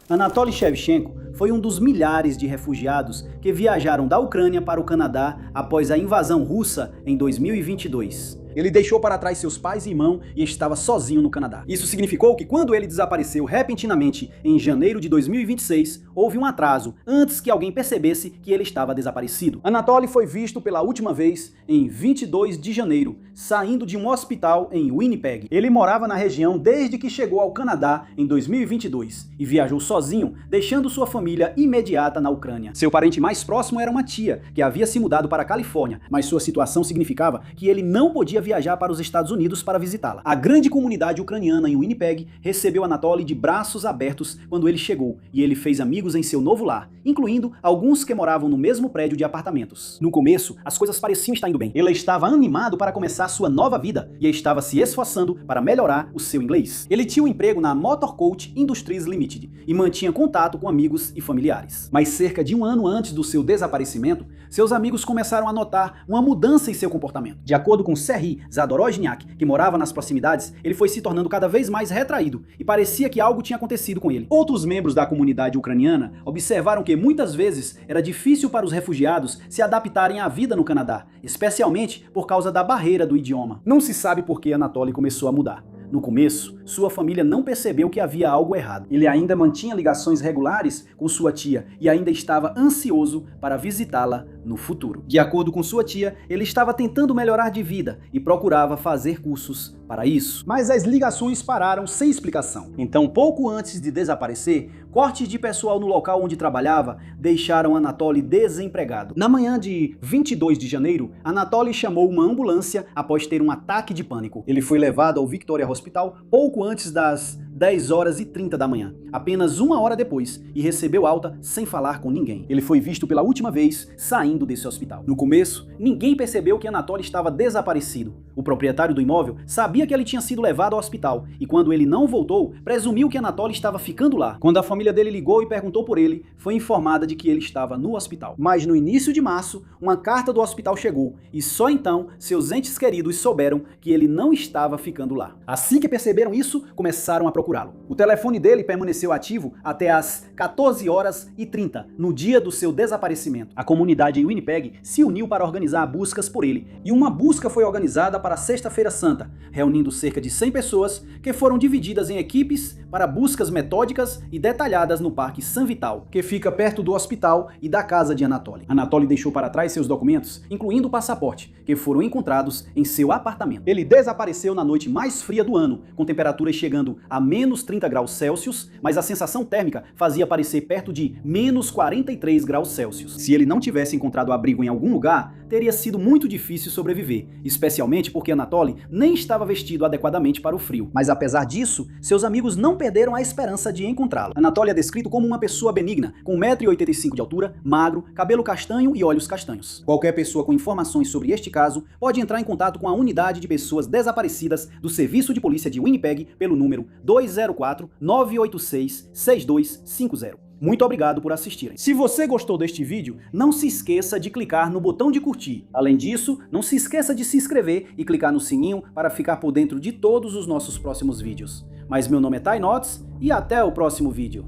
Anatoly Shevchenko foi um dos milhares de refugiados que viajaram da Ucrânia para o Canadá após a invasão russa em 2022. Ele deixou para trás seus pais e irmão e estava sozinho no Canadá. Isso significou que quando ele desapareceu repentinamente em janeiro de 2026, houve um atraso antes que alguém percebesse que ele estava desaparecido. Anatoly foi visto pela última vez em 22 de janeiro, saindo de um hospital em Winnipeg. Ele morava na região desde que chegou ao Canadá em 2022 e viajou sozinho, deixando sua família imediata na Ucrânia. Seu parente mais próximo era uma tia, que havia se mudado para a Califórnia, mas sua situação significava que ele não podia viajar para os Estados Unidos para visitá-la. A grande comunidade ucraniana em Winnipeg recebeu Anatoly de braços abertos quando ele chegou, e ele fez amigos em seu novo lar, incluindo alguns que moravam no mesmo prédio de apartamentos. No começo, as coisas pareciam estar indo bem. Ele estava animado para começar sua nova vida e estava se esforçando para melhorar o seu inglês. Ele tinha um emprego na Motor Coach Industries Limited e mantinha contato com amigos e familiares. Mas cerca de um ano antes do seu desaparecimento, seus amigos começaram a notar uma mudança em seu comportamento. De acordo com Serhiy Zadorozhniak, que morava nas proximidades, ele foi se tornando cada vez mais retraído e parecia que algo tinha acontecido com ele. Outros membros da comunidade ucraniana observaram que muitas vezes era difícil para os refugiados se adaptarem à vida no Canadá, especialmente por causa da barreira do idioma. Não se sabe por que Anatoly começou a mudar. No começo, sua família não percebeu que havia algo errado. Ele ainda mantinha ligações regulares com sua tia e ainda estava ansioso para visitá-la no futuro. De acordo com sua tia, ele estava tentando melhorar de vida e procurava fazer cursos para isso. Mas as ligações pararam sem explicação. Então, pouco antes de desaparecer, cortes de pessoal no local onde trabalhava deixaram Anatoly desempregado. Na manhã de 22 de janeiro, Anatoly chamou uma ambulância após ter um ataque de pânico. Ele foi levado ao Victoria Hospital pouco antes das 10h30 da manhã, apenas uma hora depois, e recebeu alta sem falar com ninguém. Ele foi visto pela última vez saindo desse hospital. No começo, ninguém percebeu que Anatoly estava desaparecido. O proprietário do imóvel sabia que ele tinha sido levado ao hospital, e quando ele não voltou, presumiu que Anatoly estava ficando lá. Quando a família dele ligou e perguntou por ele, foi informada de que ele estava no hospital. Mas no início de março, uma carta do hospital chegou, e só então seus entes queridos souberam que ele não estava ficando lá. Assim que perceberam isso, começaram a procurá-lo. O telefone dele permaneceu ativo até às 14h30, no dia do seu desaparecimento. A comunidade em Winnipeg se uniu para organizar buscas por ele, e uma busca foi organizada para Sexta-feira Santa, reunindo cerca de 100 pessoas que foram divididas em equipes para buscas metódicas e detalhadas no Parque San Vital, que fica perto do hospital e da casa de Anatoly. Anatoly deixou para trás seus documentos, incluindo o passaporte, que foram encontrados em seu apartamento. Ele desapareceu na noite mais fria do ano, com temperaturas chegando a menos 30 graus Celsius, mas a sensação térmica fazia parecer perto de menos 43 graus Celsius. Se ele não tivesse encontrado abrigo em algum lugar, teria sido muito difícil sobreviver, especialmente porque Anatoly nem estava vestido adequadamente para o frio. Mas apesar disso, seus amigos não perderam a esperança de encontrá-lo. Anatoly é descrito como uma pessoa benigna, com 1,85 m de altura, magro, cabelo castanho e olhos castanhos. Qualquer pessoa com informações sobre este caso pode entrar em contato com a unidade de pessoas desaparecidas do Serviço de Polícia de Winnipeg pelo número 204-986-6250. Muito obrigado por assistirem. Se você gostou deste vídeo, não se esqueça de clicar no botão de curtir. Além disso, não se esqueça de se inscrever e clicar no sininho para ficar por dentro de todos os nossos próximos vídeos. Mas meu nome é Ty Notts e até o próximo vídeo.